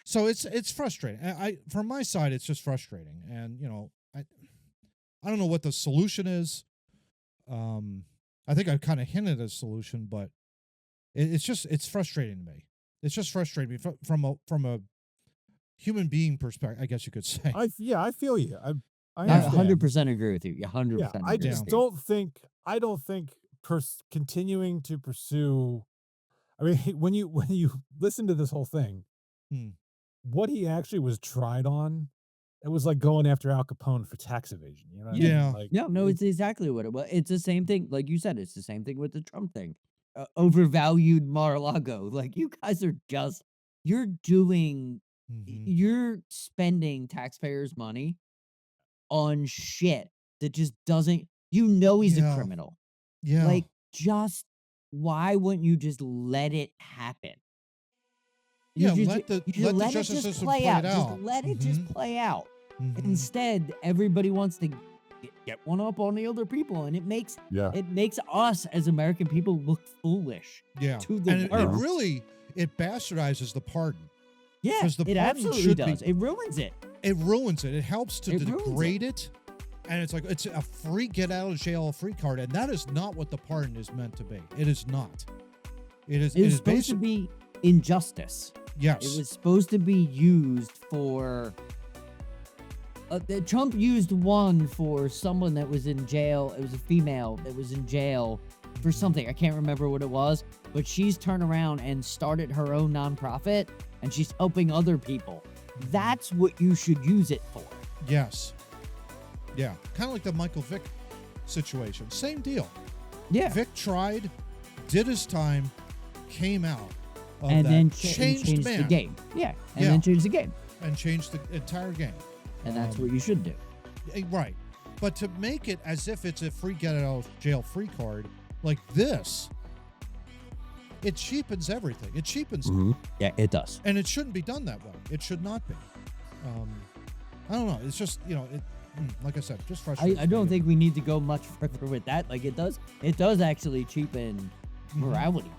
So it's frustrating. From my side, it's just frustrating, and I don't know what the solution is. I think I kind of hinted at a solution, but it's frustrating to me. It's just frustrating me from a human being perspective, I guess you could say. I feel you. I 100% agree with you. 100%. Yeah, I just don't think continuing to pursue. I mean, when you listen to this whole thing, what he actually was tried on, it was like going after Al Capone for tax evasion. You know what I mean? Like, it's exactly what it was. It's the same thing, like you said. It's the same thing with the Trump thing. Overvalued Mar-a-Lago. Like, you guys are just, you're spending taxpayers' money on shit that just doesn't, he's a criminal. Yeah. Like, why wouldn't you just let it happen? Let the justice system play it out. Just let it just play out. Instead, everybody wants to get one up on the other people, and it makes us as American people look foolish. Yeah, to the world. It bastardizes the pardon. Yeah, it absolutely does. It ruins it. It ruins it. It helps to degrade it. And it's like, it's a free get out of jail free card. And that is not what the pardon is meant to be. It is not. It is supposed to be injustice. Yes. It was supposed to be used for... Trump used one for someone that was in jail. It was a female that was in jail for something. I can't remember what it was. But she's turned around and started her own nonprofit. And she's helping other people. That's what you should use it for. Yes. Yeah. Kind of like the Michael Vick situation. Same deal. Yeah. Vick tried, did his time, came out. And then changed the game. Yeah. And then changed the game. And changed the entire game. And that's what you should do. Right. But to make it as if it's a free get out of jail free card like this, it cheapens everything. It cheapens it. Yeah, it does. And it shouldn't be done that way. It should not be. I don't know. It's just, like I said, just frustrating. I don't think we need to go much further with that. Like, it does actually cheapen morality,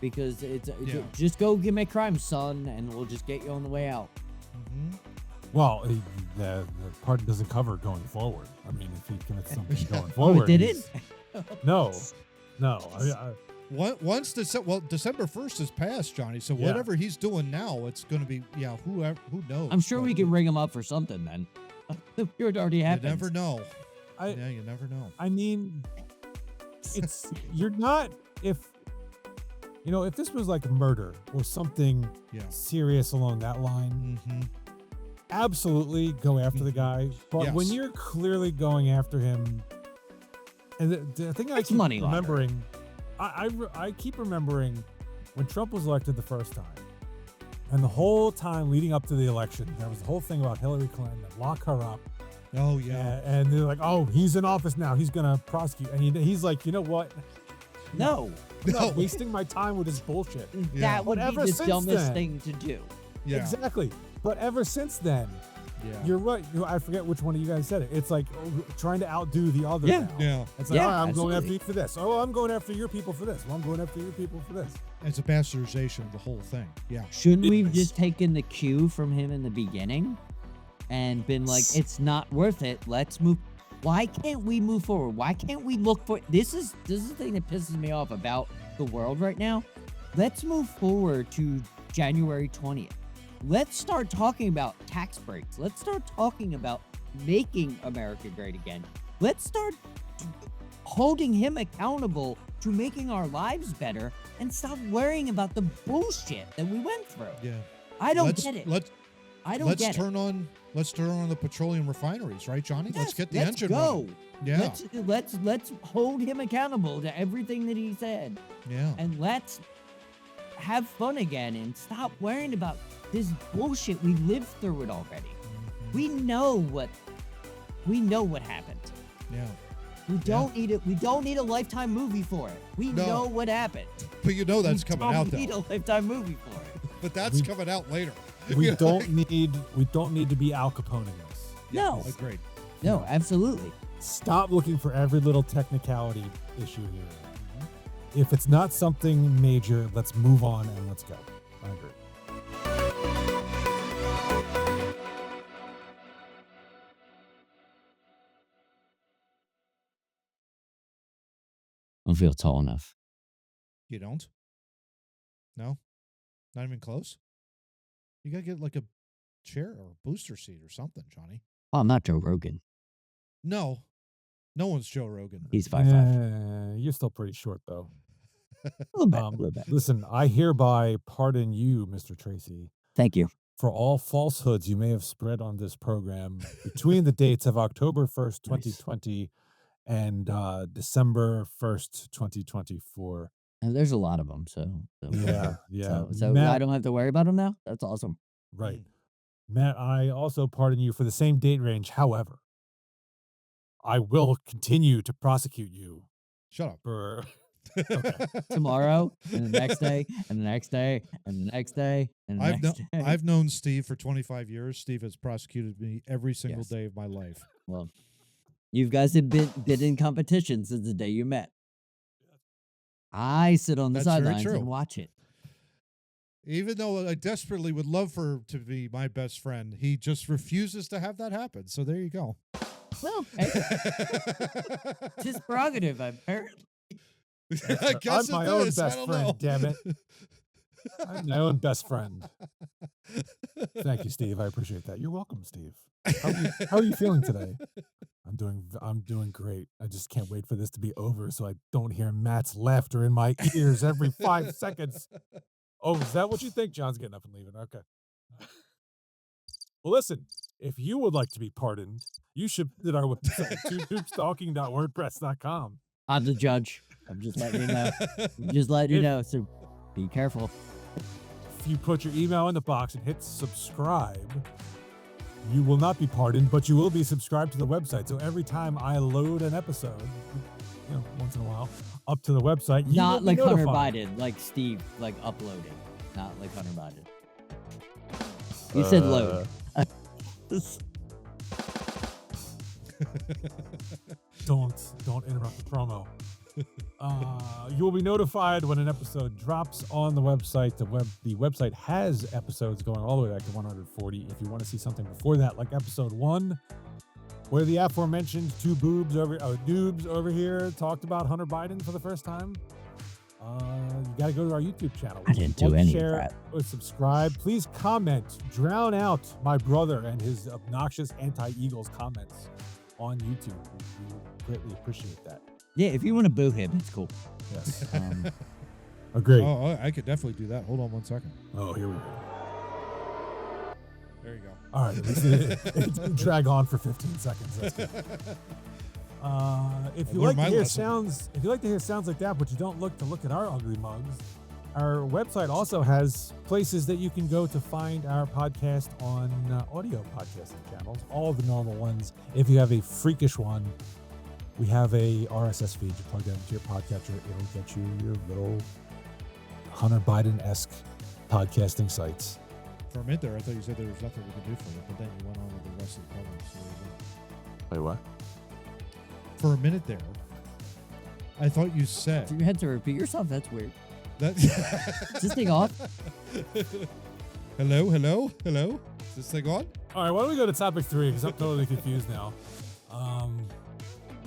because it's just go commit crime, son, and we'll just get you on the way out. Well, the pardon doesn't cover going forward. I mean, if he commits something going forward. Oh, it didn't? No. Once December 1st is passed, Johnny. So whatever he's doing now, it's going to be who knows. I'm sure we can ring him up for something then. It already happened. You never know. You never know. I mean, you're not if this was like murder or something serious along that line. Absolutely go after the guy. But when you're clearly going after him, and the thing I keep remembering. I keep remembering when Trump was elected the first time, and the whole time leading up to the election, there was the whole thing about Hillary Clinton and lock her up. Oh, yeah. And they're like, oh, he's in office now. He's going to prosecute. And he's like, you know what? No. I'm not wasting my time with this bullshit. That would be the dumbest thing to do. Yeah. Exactly. But ever since then, Yeah. You're right. I forget which one of you guys said it. It's like trying to outdo the other. Yeah. Now. Yeah. It's like, Yeah, I'm absolutely. going after you for this. Oh, I'm going after your people for this. Well, I'm going after your people for this. It's a bastardization of the whole thing. Yeah. Shouldn't we have Yes. just taken the cue from him in the beginning and been like, it's not worth it. Let's move. Why can't we move forward? Why can't we look for this is the thing that pisses me off about the world right now. Let's move forward to January 20th. Let's start talking about tax breaks. Let's start talking about making America great again. Let's start holding him accountable to making our lives better and stop worrying about the bullshit that we went through. Yeah. I don't get it. I don't get it. Let's turn on the petroleum refineries, right, Johnny? Let's Yes, get the let's engine go. running. Yeah. Let's hold him accountable to everything that he said. Yeah. And let's have fun again and stop worrying about this bullshit. We lived through it already. We know what happened. Yeah. We don't need it. We don't need a Lifetime movie for it. We No. know what happened. But you know that's coming out We don't need though. a Lifetime movie for it. But that's coming out later. We don't need to be Al Caponeing this. No. Agreed. No, absolutely. Stop looking for every little technicality issue here. If it's not something major, let's move on and let's go. I agree. I don't feel tall enough. You don't? No? Not even close? You gotta get like a chair or a booster seat or something, Johnny. Oh, I'm not Joe Rogan. No. No one's Joe Rogan. He's 5'5". You're still pretty short, though. A little bit. Listen, I hereby pardon you, Mr. Tracy, Thank you. for all falsehoods you may have spread on this program between the dates of October 1st, 2020 and December 1st, 2024. And there's a lot of them, so Yeah. So Matt, I don't have to worry about them now. That's awesome. right. Matt, I also pardon you for the same date range. However, I will continue to prosecute you Shut up. for Tomorrow and the next day and the next day and the next day and the next day. I've known Steve for 25 years. Steve has prosecuted me every single Yes. day of my life. Well, you guys have been in competition since the day you met. I sit on the That's very sidelines true. and watch it. Even though I desperately would love for to be my best friend, he just refuses to have that happen. So there you go. Well, hey, it's his prerogative, apparently. I guess I'm my it own is. I best don't friend, know. damn it. I'm my own best friend. Thank you, Steve. I appreciate that. You're welcome, Steve. How are you feeling today? I'm doing great. I just can't wait for this to be over so I don't hear Matt's laughter in my ears every 5 seconds. Oh, is that what you think? John's getting up and leaving. Okay. Well, listen, if you would like to be pardoned, you should visit our website, twonoobstalking.wordpress.com. I'm the judge. I'm just letting you know. So be careful. If you put your email in the box and hit subscribe, you will not be pardoned, but you will be subscribed to the website. So every time I load an episode, once in a while, up to the website, you Not will like be Hunter notified. Biden, like Steve, like uploading. Not like Hunter Biden. You said load. Don't interrupt the promo. You will be notified when an episode drops on the website. The website has episodes going all the way back to 140. If you want to see something before that, like episode 1, where the aforementioned two noobs over here talked about Hunter Biden for the first time, you got to go to our YouTube channel. I didn't do any of share, that. or subscribe. Please comment. Drown out my brother and his obnoxious anti-Eagles comments on YouTube. We greatly appreciate that. Yeah, if you want to boo him, it's cool. Yes. Agreed. Agreed. Oh, I could definitely do that. Hold on 1 second. Oh, here we go. There you go. All right. At least it didn't drag on for 15 seconds. That's good. If you like to hear sounds like that, but you don't look at our ugly mugs, our website also has places that you can go to find our podcast on audio podcasting channels, all the normal ones. If you have a freakish one, we have a RSS feed. You plug that into your podcatcher, it'll get you your little Hunter Biden-esque podcasting sites. For a minute there, I thought you said there was nothing we could do for it, but then you went on with the rest of the comments. So Wait, what? for a minute there, I thought you said You had to repeat yourself. That's weird. that. Is this thing off? Hello. Is this thing on? All right, why don't we go to topic 3, because I'm totally confused now.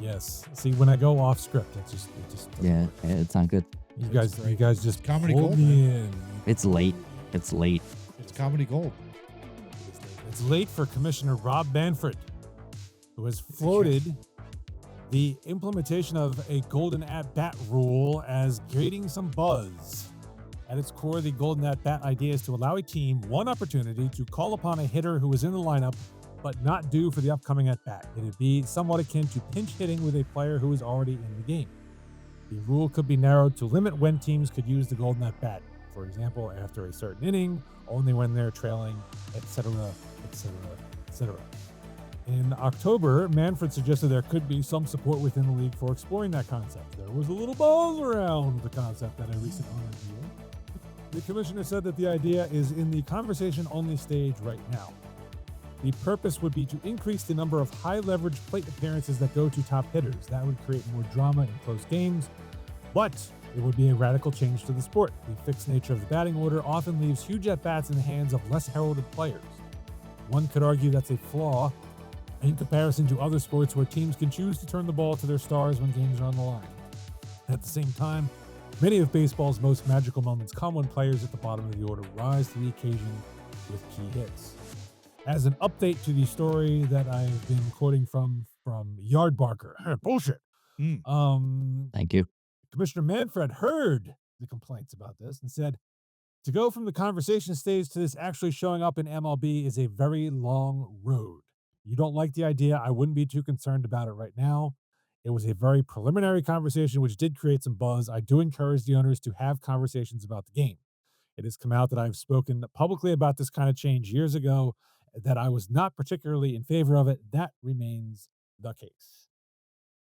Yes. See, when I go off script, it just doesn't Yeah, work. it's not good. You guys just Comedy pulled gold, me in. It's late. It's late. It's comedy gold. It's late for Commissioner Rob Manfred, who has floated the implementation of a golden at-bat rule as creating some buzz. At its core, the golden at-bat idea is to allow a team one opportunity to call upon a hitter who is in the lineup but not due for the upcoming at-bat. It would be somewhat akin to pinch hitting with a player who is already in the game. The rule could be narrowed to limit when teams could use the golden at-bat. For example, after a certain inning, only when they're trailing, etc., etc., etc. In October, Manfred suggested there could be some support within the league for exploring that concept. There was a little buzz around the concept at a recent owner meeting. The commissioner said that the idea is in the conversation-only stage right now. The purpose would be to increase the number of high-leverage plate appearances that go to top hitters. That would create more drama in close games, but it would be a radical change to the sport. The fixed nature of the batting order often leaves huge at-bats in the hands of less heralded players. One could argue that's a flaw in comparison to other sports where teams can choose to turn the ball to their stars when games are on the line. At the same time, many of baseball's most magical moments come when players at the bottom of the order rise to the occasion with key hits. As an update to the story that I've been quoting from Yardbarker, bullshit. Thank you. Commissioner Manfred heard the complaints about this and said, to go from the conversation stage to this actually showing up in MLB is a very long road. You don't like the idea, I wouldn't be too concerned about it right now. It was a very preliminary conversation which did create some buzz. I do encourage the owners to have conversations about the game. It has come out that I've spoken publicly about this kind of change years ago, that I was not particularly in favor of it. That remains the case.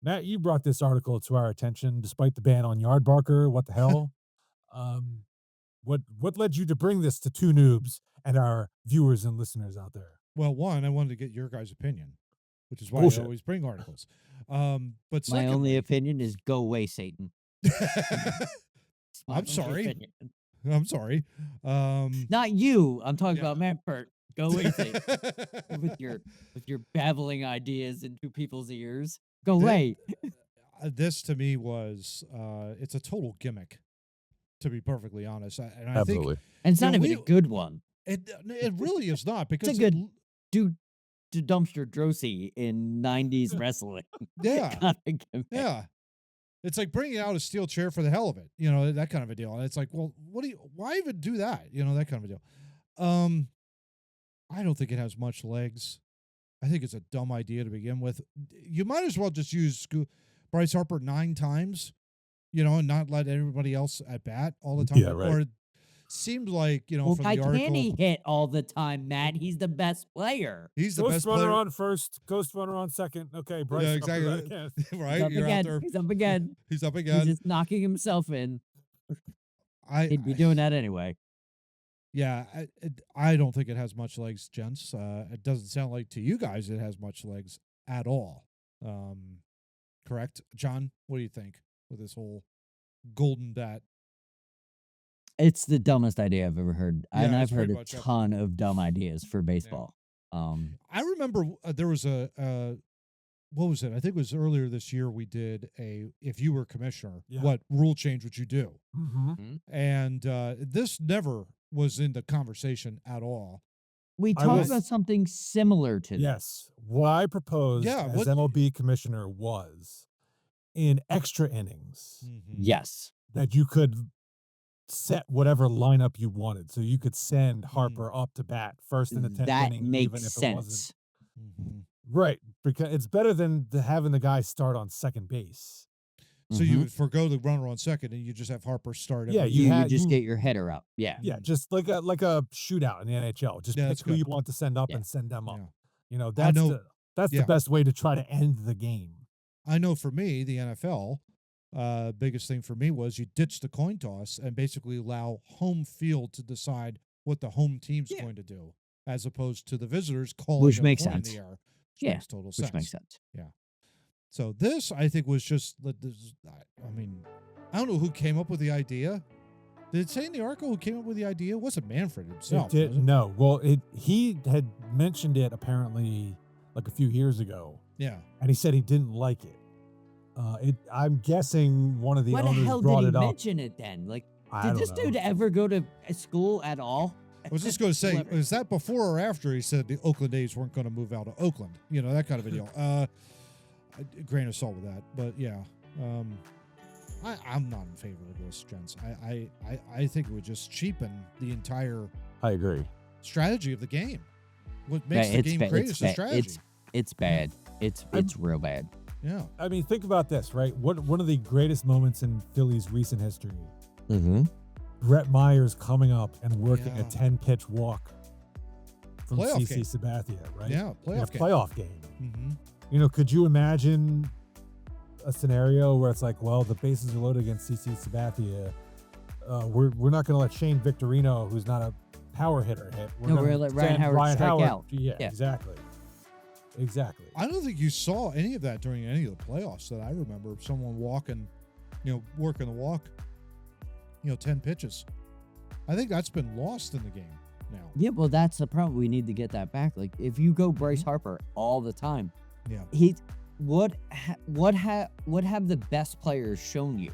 Matt, you brought this article to our attention despite the ban on Yardbarker. What the hell? What led you to bring this to Two Noobs and our viewers and listeners out there? Well, one, I wanted to get your guys' opinion, which is why Bullshit. I always bring articles. But My secondly, only opinion is go away, Satan. It's my I'm only sorry. opinion. I'm sorry. Not you. I'm talking Yeah. about Manfred. Go away, Satan. with your babbling ideas into people's ears. Go away. This to me was it's a total gimmick, to be perfectly honest. I think Absolutely. And it's not Yeah, even a good one. it really is not, because It's a good do dumpster Drosy in 90s wrestling. yeah, Kind of gimmick. yeah. It's like bringing out a steel chair for the hell of it, that kind of a deal. And it's like, well, why even do that? That kind of a deal. I don't think it has much legs. I think it's a dumb idea to begin with. You might as well just use Bryce Harper 9 times, and not let everybody else at bat all the time. Yeah, right. Or it seemed like, Well, from why the article, can't he hit all the time, Matt? He's the best player. he's the Ghost best runner player. on first, ghost runner on second. Okay, Bryce. Yeah, up exactly. right again. Right? He's up You're again. out there. He's up again. He's up He's again. just knocking himself in. He'd be I doing that anyway. Yeah, I don't think it has much legs, gents. It doesn't sound like to you guys it has much legs at all. Correct? John, what do you think with this whole golden bat? It's the dumbest idea I've ever heard. And Yeah, I've it's heard pretty a much it. ton of dumb ideas for baseball. I remember there was what was it? I think it was earlier this year we did if you were commissioner, Yeah. what rule change would you do? Mm-hmm. And this never was in the conversation at all. We I talked was- about something similar to that. Yes. What I proposed Yeah, as what- MLB commissioner was in extra innings Yes. that you could set whatever lineup you wanted. So you could send Harper up to bat first in the 10th That inning, makes even if it wasn't. sense. Right. Because it's better than having the guy start on second base. So you would forgo the runner on second, and you just have Harper start. Yeah, every- you You just get your header up. Yeah. Yeah, just like a shootout in the NHL. Just Yeah, pick that's who good. you want to send up Yeah. and send them up. Yeah. That's know- the yeah. best way to try to end the game. I know for me, the NFL, biggest thing for me was you ditch the coin toss and basically allow home field to decide what the home team's Yeah. going to do, as opposed to the visitors calling Which a makes coin sense. in the air. Which Yeah, makes total sense. which makes sense. So this, I think, was just. I mean, I don't know who came up with the idea. Did it say in the article who came up with the idea? It wasn't Manfred himself. It did, was it? no. Well, he had mentioned it apparently like a few years ago, Yeah. and he said he didn't like it. I'm guessing one of the Why the owners hell brought did he it up. mention it then? Like, I did don't this know. dude ever go to school at all? I was just going to say, Whatever. is that before or after he said the Oakland A's weren't going to move out of Oakland? You know, that kind of a deal. A grain of salt with that, but yeah. I'm not in favor of this, gents. I think it would just cheapen the entire I agree. strategy of the game. What makes the game great is the strategy. It's bad. It's real bad. Yeah. I mean, think about this, right? One of the greatest moments in Philly's recent history, Mm-hmm. Brett Myers coming up and working Yeah. a 10-pitch walk from Playoff CC game. Sabathia, right? Yeah, In a playoff game. playoff game. Mm-hmm. You know, could you imagine a scenario where it's like, well, the bases are loaded against CC Sabathia. We're not going to let Shane Victorino, who's not a power hitter, hit. No, we're gonna gonna let Ryan send Howard strike out. Yeah, Yeah. exactly. I don't think you saw any of that during any of the playoffs that I remember. Someone walking, working the walk, 10 pitches. I think that's been lost in the game now. Yeah, well, that's the problem. We need to get that back. Like, if you go Bryce Harper all the time, Yeah. what have the best players shown you?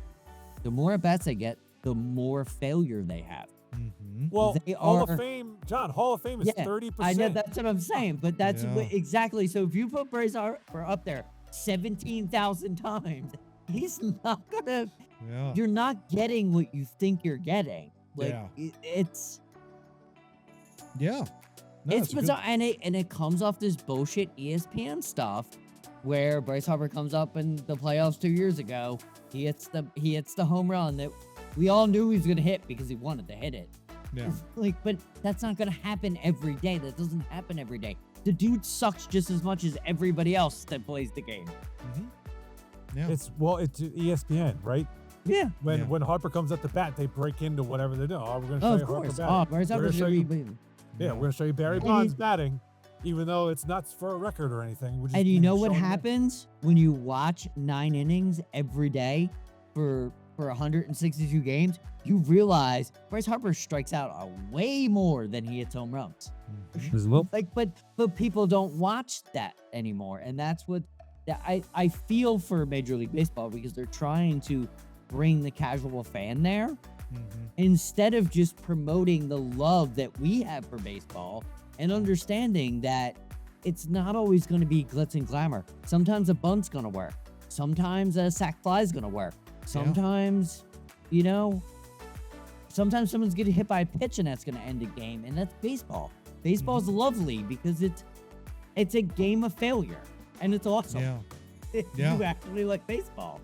The more at bats they get, the more failure they have. Mm-hmm. Well, They Hall are- of Fame, John, Hall of Fame is 30%. I know that's what I'm saying, but that's Yeah. exactly. So if you put Bryce Harper up there 17,000 times, he's not gonna. Yeah. You're not getting what you think you're getting. Like Yeah. it's Yeah. No, it's it's a good- bizarre, and it comes off this bullshit ESPN stuff, where Bryce Harper comes up in the playoffs 2 years ago. He hits the home run that we all knew he was gonna hit because he wanted to hit it. Yeah. Like, but that's not gonna happen every day. That doesn't happen every day. The dude sucks just as much as everybody else that plays the game. Mm-hmm. Yeah. It's ESPN, right? Yeah. When Harper comes at the bat, they break into whatever they're doing. Oh, we're going to show Of you Harper course. batting. Oh, Bryce We're Harper's gonna show gonna you, be. we're going to show you Barry And Bonds you- batting, even though it's not for a record or anything. We're just And you know what showing it. happens when you watch 9 innings every day for 162 games? You realize Bryce Harper strikes out way more than he hits home runs. Mhm. There's a little- Like, but people don't watch that anymore, and that's what I feel for Major League Baseball, because they're trying to bring the casual fan there Mhm. instead of just promoting the love that we have for baseball and understanding that it's not always going to be glitz and glamour. Sometimes a bunt's going to work. Sometimes a sac fly is going to work. Sometimes, sometimes someone's getting hit by a pitch and that's going to end a game, and that's baseball. Baseball is lovely because it's a game of failure, and it's awesome. Yeah. If Yeah. you actually like baseball.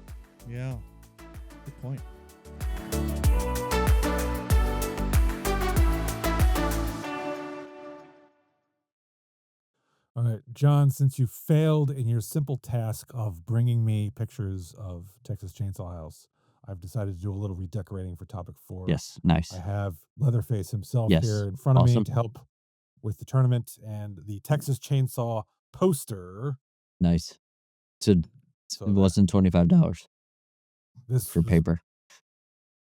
Yeah. Good point. All right, John, since you failed in your simple task of bringing me pictures of Texas Chainsaw House, I've decided to do a little redecorating for topic 4. Yes, nice. I have Leatherface himself Yes, here in front of me awesome. to help with the tournament and the Texas Chainsaw poster. Nice. So So it wasn't $25 This for was- paper.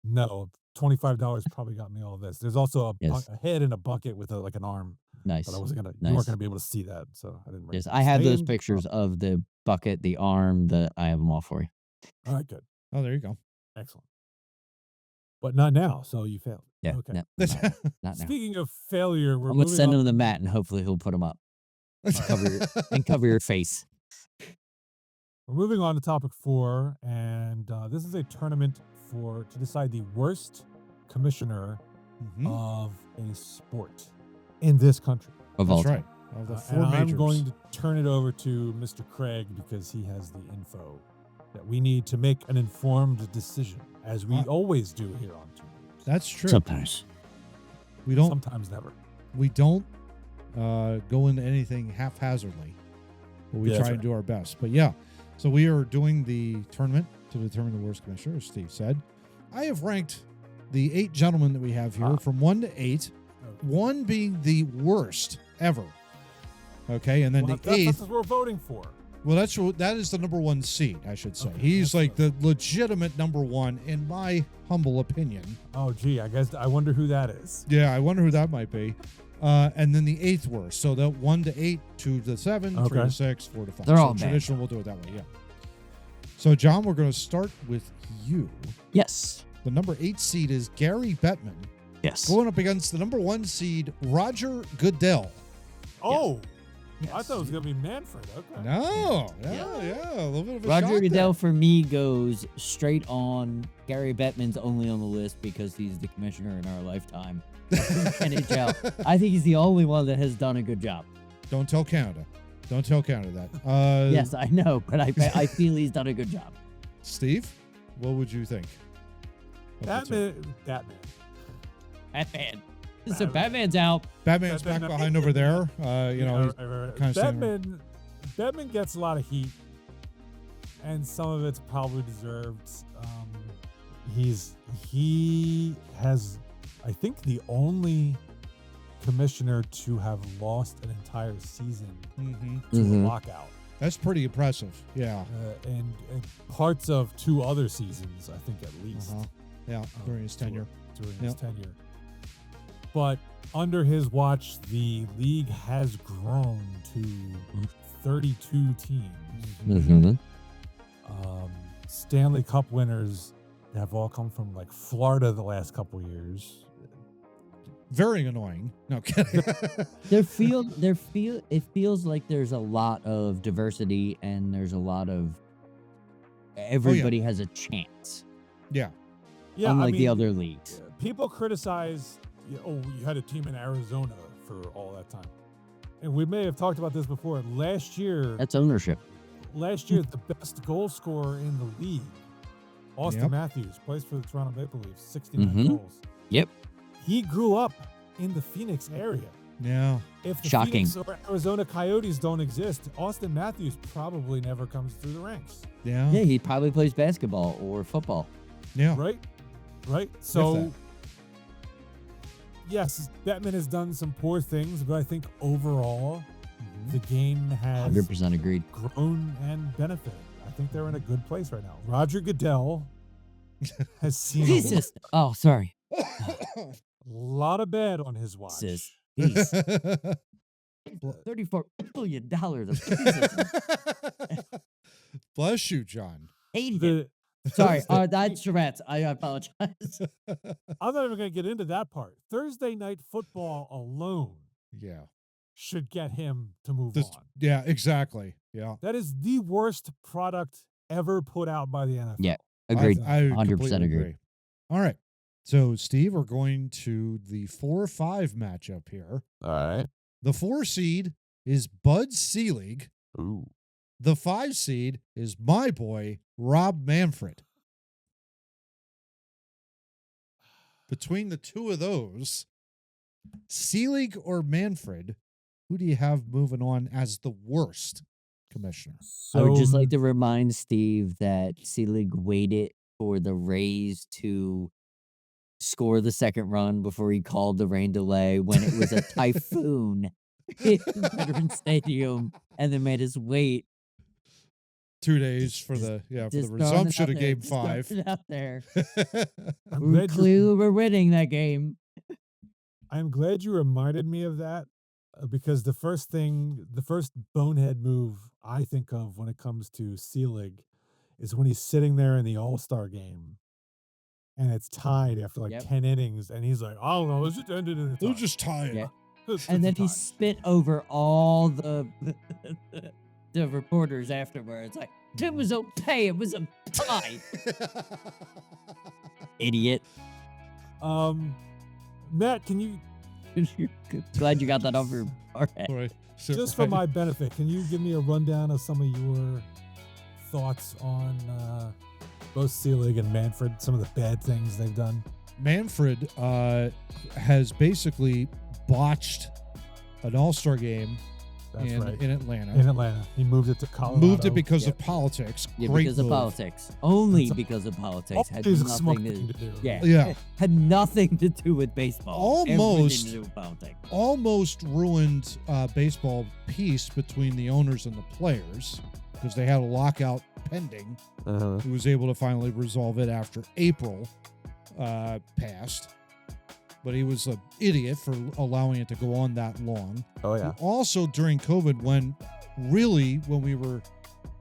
No, $25 probably got me all of this. There's also Yes. a head in a bucket with like an arm, Nice. but I wasn't gonna. You Nice. weren't gonna be able to see that, so I didn't. bring Yes, it. I have those Stained- pictures of the bucket, the arm, I have them all for you. All right, good, Oh, there you go. excellent. But not now, so you failed. Yeah. Okay. No, not now. Speaking of failure, we're I'm gonna moving send on. him the mat, and hopefully he'll put them up cover your face. We're moving on to topic 4, and this is a tournament to decide the worst commissioner Mhm. of a sport in this country. Of all That's time. right. Of the And 4 I'm majors. going to turn it over to Mr. Craig because he has the info that we need to make an informed decision, as we always do here on Too Noobs. That's true. Sometimes. We don't Sometimes never. go into anything haphazardly, but we Yeah, try that's and do our best. But yeah, so we are doing the tournament to determine the worst commissioner, as Steve said. I have ranked the 8 gentlemen that we have here from 1 to 8. 1 being the worst ever. Okay, and then the 8th. That's what we're voting for. Well, that is the number 1 seed, I should say. Okay, He's like good. the legitimate number 1, in my humble opinion. Oh, gee, I wonder who that is. Yeah, I wonder who that might be. And then the 8th worst. So the 1 to 8, 2 to 7, 3 to 6, 4 to 5. They're so all bad. traditional, we'll do it that way, yeah. So, John, we're going to start with you. Yes. The number 8 seed is Gary Bettman. Yes. Going up against the number 1 seed, Roger Goodell. Oh, Yes. I thought it was going to be Manfred. Okay. No. Yeah. A little bit of a Roger shock Goodell there. for me goes straight on. Gary Bettman's only on the list because he's the commissioner in our lifetime. NHL. I think he's the only one that has done a good job. Don't tell Canada. Don't tell Canada that. Yes, I know, but I feel he's done a good job. Steve, what would you think? Batman. So Batman's out. Batman's back Batman- behind over there. He's kind of standing. Batman gets a lot of heat, and some of it's probably deserved. He has, I think, the only commissioner to have lost an entire season to a lockout. That's pretty impressive. Yeah. And parts of 2 other seasons, I think, at least. Yeah, during his tenure. During his tenure. But under his watch, the league has grown to 32 teams. Stanley Cup winners have all come from like Florida the last couple years. Very annoying. No kidding. It feels like there's a lot of diversity and there's a lot of everybody has a chance. Yeah. Yeah, unlike the other leagues. People criticize, you had a team in Arizona for all that time. And we may have talked about this before. Last year, That's ownership. the best goal scorer in the league, Austin Matthews, plays for the Toronto Maple Leafs, 69 goals. Yep. He grew up in the Phoenix area. Yeah. If the Shocking. Phoenix or Arizona Coyotes don't exist, Austin Matthews probably never comes through the ranks. Yeah. Yeah, he probably plays basketball or football. Yeah. Right? So, yes, Batman has done some poor things, but I think overall, the game has 100% agreed. grown and benefited. I think they're in a good place right now. Roger Goodell has seen Jesus. Oh, sorry. a lot of bad on his watch. Sis. He's $34 billion. Bless you, John. Hated it. Sorry, that's rant. I apologize. I'm not even going to get into that part. Thursday night football alone should get him to move on. Yeah, exactly. Yeah. That is the worst product ever put out by the NFL. Yeah, agreed. I 100% agree. All right. So, Steve, we're going to the 4-5 matchup here. All right. The 4 seed is Bud Selig. Ooh. The 5 seed is my boy, Rob Manfred. Between the two of those, Selig or Manfred, who do you have moving on as the worst commissioner? I would just like to remind Steve that Selig waited for the Rays to score the second run before he called the rain delay when it was a typhoon in Veterans Stadium, and then made us wait 2 days for the resumption of Game 5. Out there. we're winning that game. I'm glad you reminded me of that because the first bonehead move I think of when it comes to Selig is when he's sitting there in the All-Star game and it's tied after 10 innings and he's like, I don't know, let's just end it in a tie. Let's just tie it. Yeah. And then he spit over all the reporters afterwards. Like, it was okay. It was a tie. Idiot. Matt, can you... Glad you got that over our head. Right. So, just for my benefit, can you give me a rundown of some of your thoughts on both Selig and Manfred, some of the bad things they've done? Manfred has basically botched an All-Star game in Atlanta. In Atlanta. He moved it to Colorado. Moved it because of politics. Yeah, Great because move. of politics. Only because of politics. Had Always a nothing smart to thing to do. Yeah. Had nothing to do with baseball. Everything to do with politics. Almost ruined baseball peace between the owners and the players because they had a lockout pending. He was able to finally resolve it after April passed. But he was an idiot for allowing it to go on that long. Oh, yeah. Also, during COVID, when we were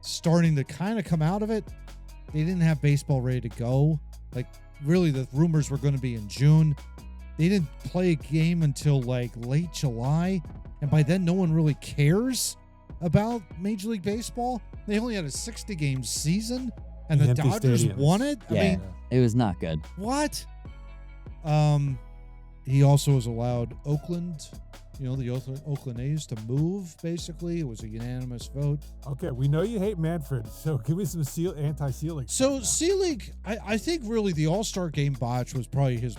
starting to kind of come out of it, they didn't have baseball ready to go. Like, really, the rumors were going to be in June. They didn't play a game until, like, late July. And by then, no one really cares about Major League Baseball. They only had a 60-game season, and the Dodgers won it? Yeah, I mean, it was not good. what? He also was allowed Oakland, the Oakland A's to move, basically. It was a unanimous vote. Okay, we know you hate Manfred, so give me some anti-Seelig. So Seelig, I think really the All-Star Game botch was probably his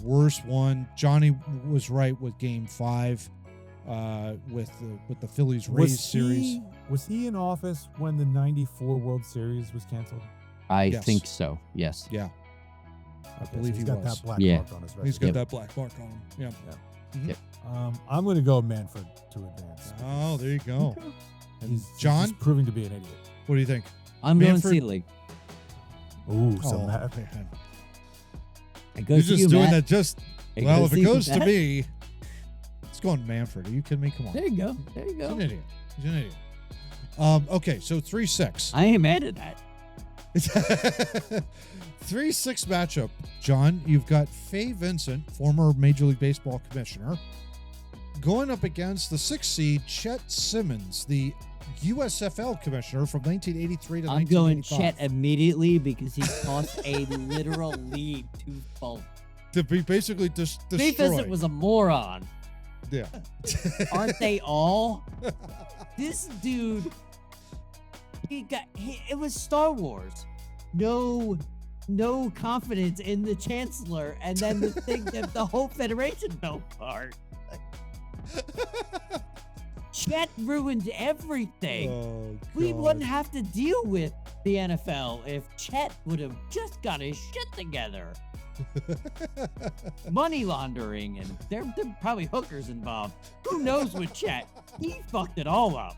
worst one. Johnny was right with Game 5 with the Phillies-Rays series. Was he in office when the 94 World Series was canceled? I think so, yes. Yeah. I Okay, believe so he's he got was. that black mark on his resume. He's got that black mark on him. Yeah. Mm-hmm. Yep. I'm going to go Manfred to advance. Oh, there you go. And He's proving to be an idiot. What do you think? I'm Manfred? going Seelig. Ooh, so Oh, Matt. man. It You're goes to just you, doing Matt. that just... It Well, goes if it you, goes to Matt. me, it's going Manfred. Are you kidding me? Come on. There you go. There you He's go. an idiot. He's an idiot. Okay, so 3-6. I ain't mad at that. 3-6 matchup. John, you've got Faye Vincent, former Major League Baseball commissioner, going up against the 6th seed Chet Simmons, the USFL commissioner from 1983 to I'm going 1985. Chet immediately because he tossed a literal lead to fault. To be basically Faye destroyed. Vincent was a moron. Yeah. Aren't they all? This dude, it was Star Wars. No confidence in the Chancellor, and then the thing that the whole Federation fell apart. Chet ruined everything. Oh, We God. wouldn't have to deal with the NFL if Chet would have just got his shit together. Money laundering, and there probably hookers involved. Who knows with Chet? He fucked it all up.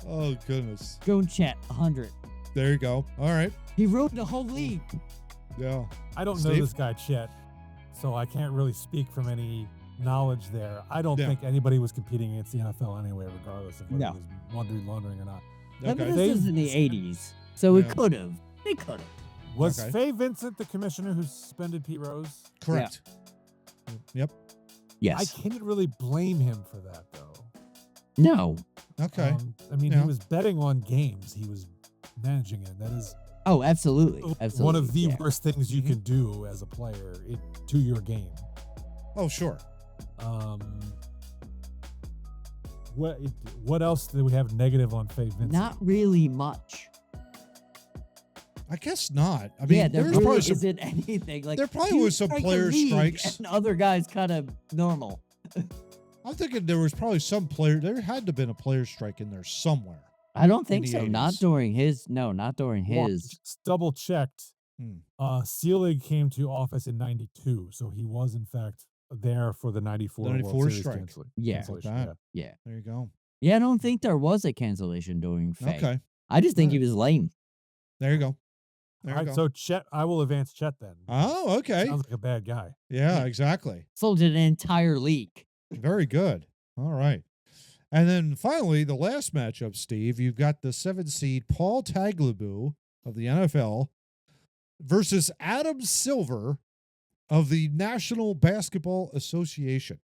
Oh, goodness. Going Chet, 100. There you go. All right. He ruined the whole league. Yeah. I don't know Steve? this guy, Chet, so I can't really speak from any knowledge there. I don't Yeah. think anybody was competing against the NFL anyway, regardless of whether No. it was laundering or not. I mean, Okay. this was in the 80s, so it Yeah. could have. They could have. Was Okay. Faye Vincent the commissioner who suspended Pete Rose? Correct. Yep. Yes. I can't really blame him for that, though. No. Okay. I mean, Yeah. he was betting on games. He was managing it. That is Oh, absolutely. Absolutely. one of the yeah. worst things you Mhm. can do as a player to your game. Oh, sure. What else do we have negative on Faye Vincent? Not really much. I guess not. I mean, Yeah, there there's really probably some, isn't anything. Like there probably you was some strike a player lead strikes. and other guys kind of normal. I'm thinking there was probably some player. There had to have been a player strike in there somewhere. I don't think the so. Not 80s. during his. No, not during Well, his. just double checked. Hmm. Seelig came to office in '92, so he was in fact there for the '94 World 94 Series strike. Yeah. cancellation. Like that. Yeah. There you go. Yeah, I don't think there was a cancellation during Faye. Okay. I just think Right. he was lame. There you go. There All you right, go. so Chet, I will advance Chet then. Oh, okay. Sounds like a bad guy. Yeah, exactly. Sold an entire league. Very good. All right. And then finally, the last matchup, Steve, you've got the 7 seed Paul Tagliabue of the NFL versus Adam Silver of the National Basketball Association.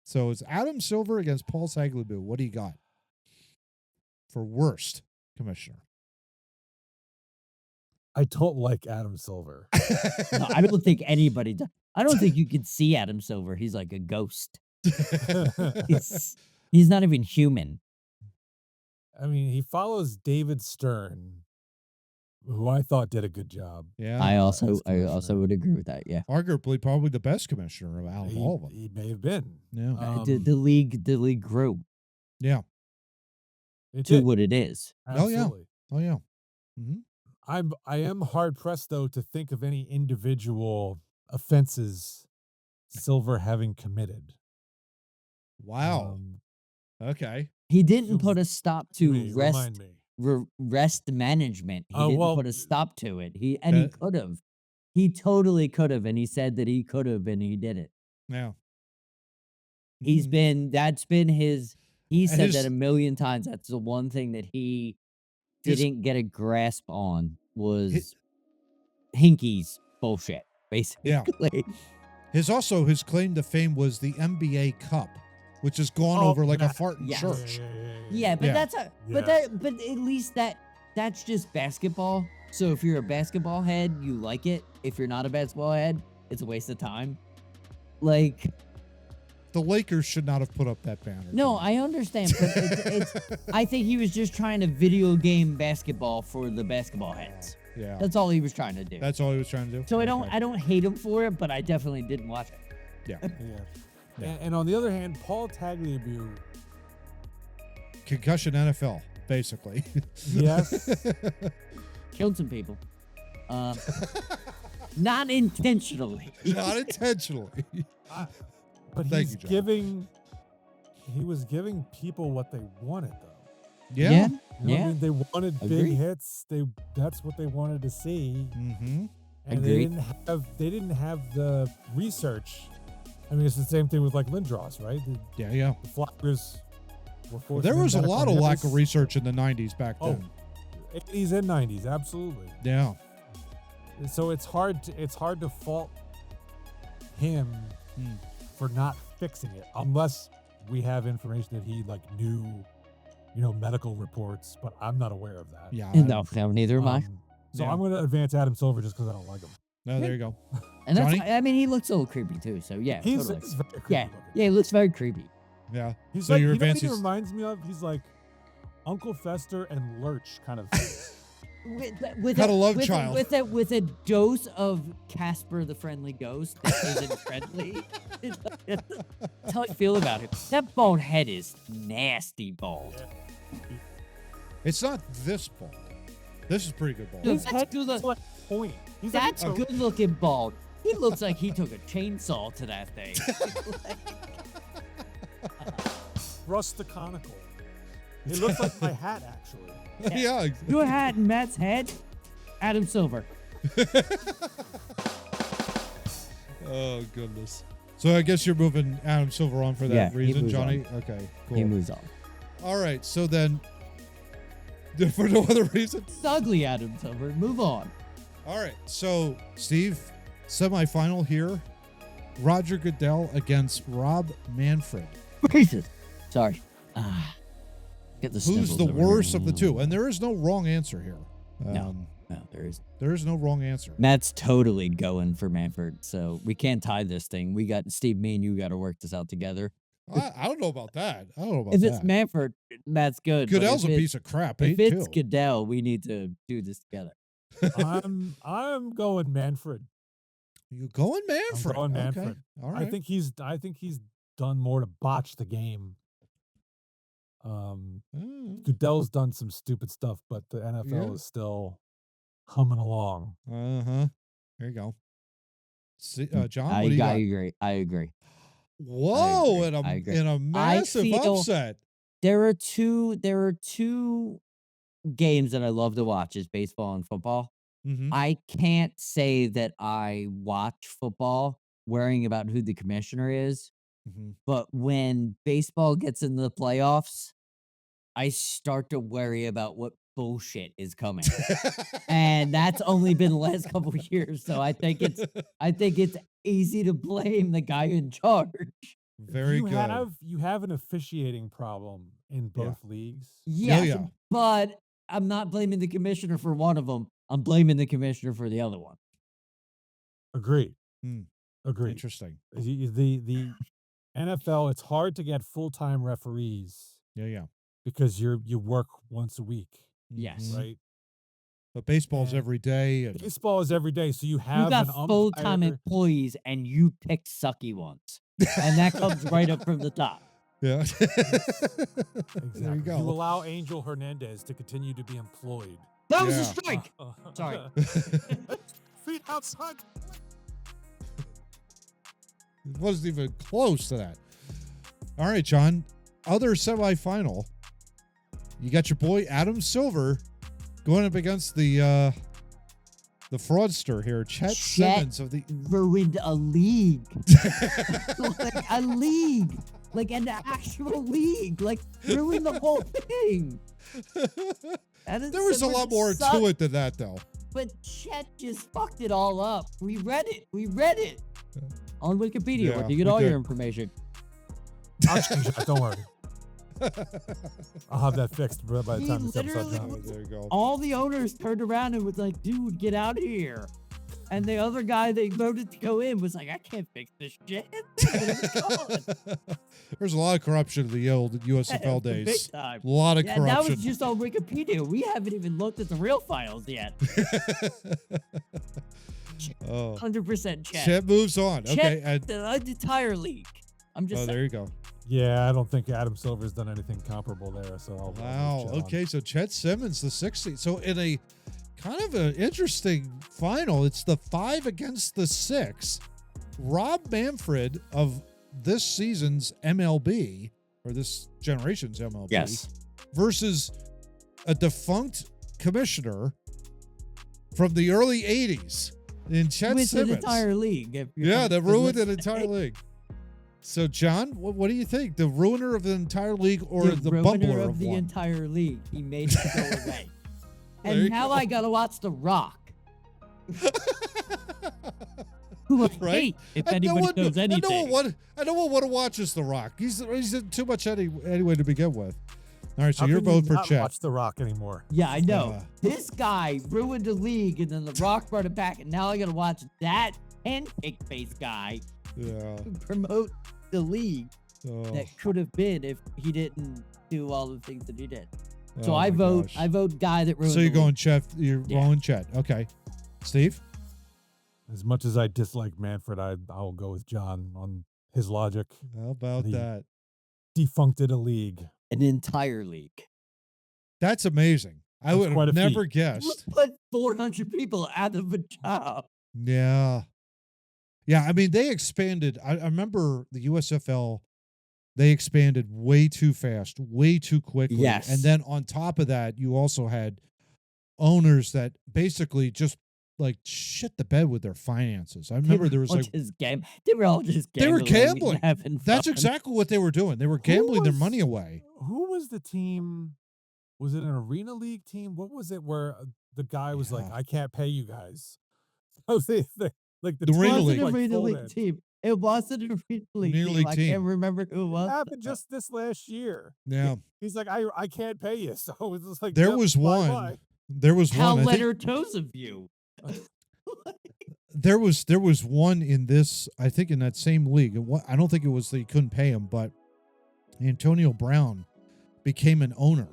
So it's Adam Silver against Paul Tagliabue. What do you got for worst commissioner? I don't like Adam Silver. No, I don't think anybody does. I don't think you could see Adam Silver. He's like a ghost. He's not even human. I mean, he follows David Stern, who I thought did a good job. Yeah. I as also commissioner. would agree with that. Yeah. Arguably, probably the best commissioner out of all of them. He may have been. Yeah. The league grew Yeah. It to did. what it is. Absolutely. Oh, yeah. Mm-hmm. I am hard pressed though to think of any individual offenses Silver having committed. Wow. Okay. He didn't put a stop to remind me. rest management. He didn't put a stop to it. He could have. He totally could have, and he said that he could have, and he did it. Yeah. That's been his. He And said that a million times. That's the one thing that he didn't get a grasp on was Hinky's bullshit, basically. Yeah. His claim to fame was the NBA Cup, which has gone over like a fart in church. Yeah, but but at least that's just basketball. So if you're a basketball head, you like it. If you're not a basketball head, it's a waste of time. Like, the Lakers should not have put up that banner. No, I understand, but it's I think he was just trying to video game basketball for the basketball heads. Yeah. That's all he was trying to do. That's all he was trying to do. So I don't hate him for it, but I definitely didn't watch it. Yeah. Yeah. And on the other hand, Paul Tagliabue. Concussion NFL, basically. Yes. Killed some people. Not intentionally. Not intentionally. But he was giving people what they wanted, though. Yeah. You know what I mean? They wanted big hits. That's what they wanted to see. Mm-hmm. And they didn't have the research. I mean, it's the same thing with like Lindros, right? The Flyers were forced. There was a lot of lack of research in the 90s back then. 80s and 90s, absolutely. Yeah. So it's hard to fault him for not fixing it, unless we have information that he like knew, medical reports. But I'm not aware of that. Yeah. No, neither am I. So I'm going to advance Adam Silver just because I don't like him. No, there you go. And he looks a little creepy too. So yeah, he's totally. very creepy looking. He looks very creepy. Yeah. He's so like, your he reminds me of. He's like Uncle Fester and Lurch kind of. With a dose of Casper the Friendly Ghost that isn't friendly. That's how I feel about it. That bald head is nasty bald. Yeah. It's not this bald. This is pretty good bald. Dude, that's good looking bald. He looks like he took a chainsaw to that thing. Rusticonical. It looks like my hat, actually. Yeah. Your hat and Matt's head, Adam Silver. Oh, goodness. So I guess you're moving Adam Silver on for that reason, Johnny? On. Okay, cool. He moves on. All right, so then, for no other reason? It's ugly, Adam Silver. Move on. All right, so, Steve, semifinal here. Roger Goodell against Rob Manfred. Racist. Sorry. Get the Who's the worst of the two? And there is no wrong answer here. No, there isn't. There is no wrong answer. Matt's totally going for Manfred, so we can't tie this thing. We got Steve, me and you got to work this out together. I don't know about that. If it's Manfred, Matt's good. Goodell's a piece of crap. If it's Goodell, we need to do this together. I'm going Manfred. You going Manfred? I'm going Manfred. Okay. All right. I think he's done more to botch the game. Goodell's done some stupid stuff, but the NFL is still humming along. There you go. See, John, what do you got? I agree. Whoa! I agree. In a massive upset. There are two games that I love to watch: is baseball and football. Mm-hmm. I can't say that I watch football worrying about who the commissioner is. Mm-hmm. But when baseball gets into the playoffs, I start to worry about what bullshit is coming. And that's only been the last couple of years. So I think it's easy to blame the guy in charge. Very good. You have an officiating problem in both leagues. Yes, but I'm not blaming the commissioner for one of them. I'm blaming the commissioner for the other one. Agreed. Agreed. Interesting. The NFL, it's hard to get full-time referees. Yeah. Because you work once a week. Yes. Right? But baseball's every day. And Baseball is every day, so you have got an full-time umpire. employees, and you pick sucky ones, and that comes right up from the top. Yeah. Exactly. There you go. You allow Angel Hernandez to continue to be employed. That was Yeah. a strike. Sorry. Feet outside. It wasn't even close to that. All right, John. Other semifinal. You got your boy Adam Silver going up against the fraudster here, Chet Simmons of the ruined a league. Like a league. Like an actual league. Like ruined the whole thing. There was a lot more to it than that, though. But Chet just fucked it all up. We read it. On Wikipedia, Yeah, where you get we all did. your information. I'll screenshot it, don't worry. I'll have that fixed by the He time this episode literally comes. Oh, there you go. All the owners turned around and was like, dude, get out of here. And the other guy they voted to go in was like, I can't fix this shit. There's a lot of corruption in the old USFL Big days. time. A lot of Yeah, corruption. that was just on Wikipedia. We haven't even looked at the real files yet. Oh. 100% Chet. Chet moves on. Chet, Okay. And, the entire league. I'm just oh, saying. there you go. Yeah, I don't think Adam Silver's done anything comparable there. So I'll Wow. move Chet on. Okay. So Chet Simmons, the 60. So in a kind of an interesting final, it's the 5 against the 6. Rob Manfred of this season's MLB, or this generation's MLB, Yes. versus a defunct commissioner from the early 80s in Chet With an Simmons. entire league. Yeah, that ruined an entire league. So, John, what do you think? The ruiner of the entire league or the ruiner bumbler of the one? entire league. He made it go away. There you And now go. I gotta watch The Rock. Who I Right? hate if And anybody knows anything. I no one want to watch is The Rock. He's in too much anyway to begin with. All right, so How you're can you both for not Chet. watch The Rock anymore. Yeah, I know. Yeah. This guy ruined the league, and then The Rock brought it back, and now I gotta watch that pancake face guy Yeah. promote the league Oh, that could have been if he didn't do all the things that he did. So oh I my vote. gosh. I vote guy that ruined. So you're the going league. Chet. You're Yeah. going Chet. Okay. Steve? As much as I dislike Manfred, I'll go with John on his logic. How about He- that? Defuncted a league. An entire league. That's amazing. I That's would quite have a never feat. guessed. Put 400 people out of a job. Yeah. Yeah, I mean, they expanded. I remember the USFL, they expanded way too fast, way too quickly. Yes. And then on top of that, you also had owners that basically just like shit the bed with their finances. I remember there was like, They were all just They were gambling. gambling. and having that's fun. exactly what they were doing. They were gambling their was- money away. Who was the team? Was it an arena league team? What was it where the guy was like, Yeah. I can't pay you guys? So like the The team Arena was, League. It wasn't a like, arena league folded. team. It wasn't an arena league Arena team. league I team. can't remember who it It was. happened just this last year. Yeah. He's like, I can't pay you. So it's just like There yep, was bye-bye. one. There was How one. I think Leonard toes of you. there was one in this, I think in that same league. I don't think it was that he couldn't pay him, but Antonio Brown became an owner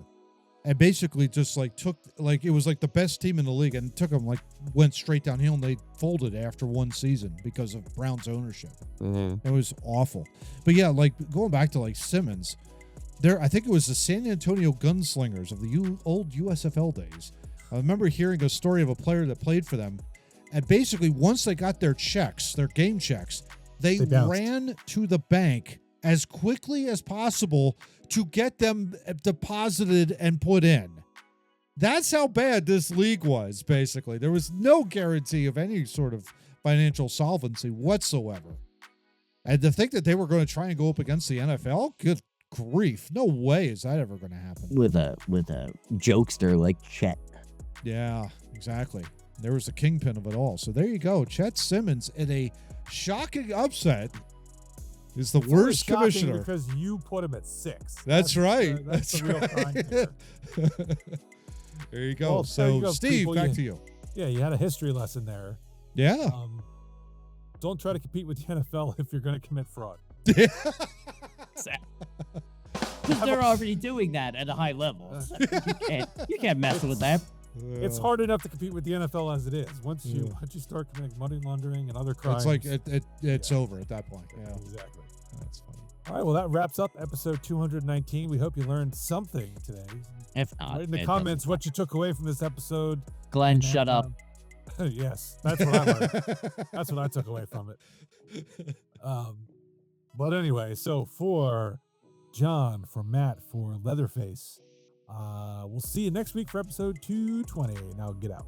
and basically just like took, like, it was like the best team in the league and took them, like, went straight downhill and they folded after one season because of Brown's ownership. It was awful. But yeah, like going back to like Simmons, I think it was the San Antonio Gunslingers of the old USFL days. I remember hearing a story of a player that played for them. And basically, once they got their checks, their game checks, they bounced. ran to the bank as quickly as possible to get them deposited and put in. That's how bad this league was, basically. There was no guarantee of any sort of financial solvency whatsoever. And to think that they were going to try and go up against the NFL, good grief. No way is that ever going to happen. With a jokester like Chet. Yeah, exactly. There was the kingpin of it all. So there you go. Chet Simmons in a shocking upset is the It's only worst shocking commissioner. because you put him at 6. That's right. That's That's the real crime right. here. There you go. Well, so, there you go, Steve, people. back to you. Yeah, you had a history lesson there. Yeah. Don't try to compete with the NFL if you're going to commit fraud. Because they're already doing that at a high level. So you can't mess with that. It's hard enough to compete with the NFL as it is. Once you start committing money laundering and other crimes, it's like it's over at that point. Yeah, exactly. That's funny. All right, well, that wraps up episode 219. We hope you learned something today. If not, write in the comments what you took away from this episode. Glenn, shut up. Yes, that's what I learned. That's what I took away from it. But anyway, so for John, for Matt, for Leatherface, we'll see you next week for episode 220. Now get out.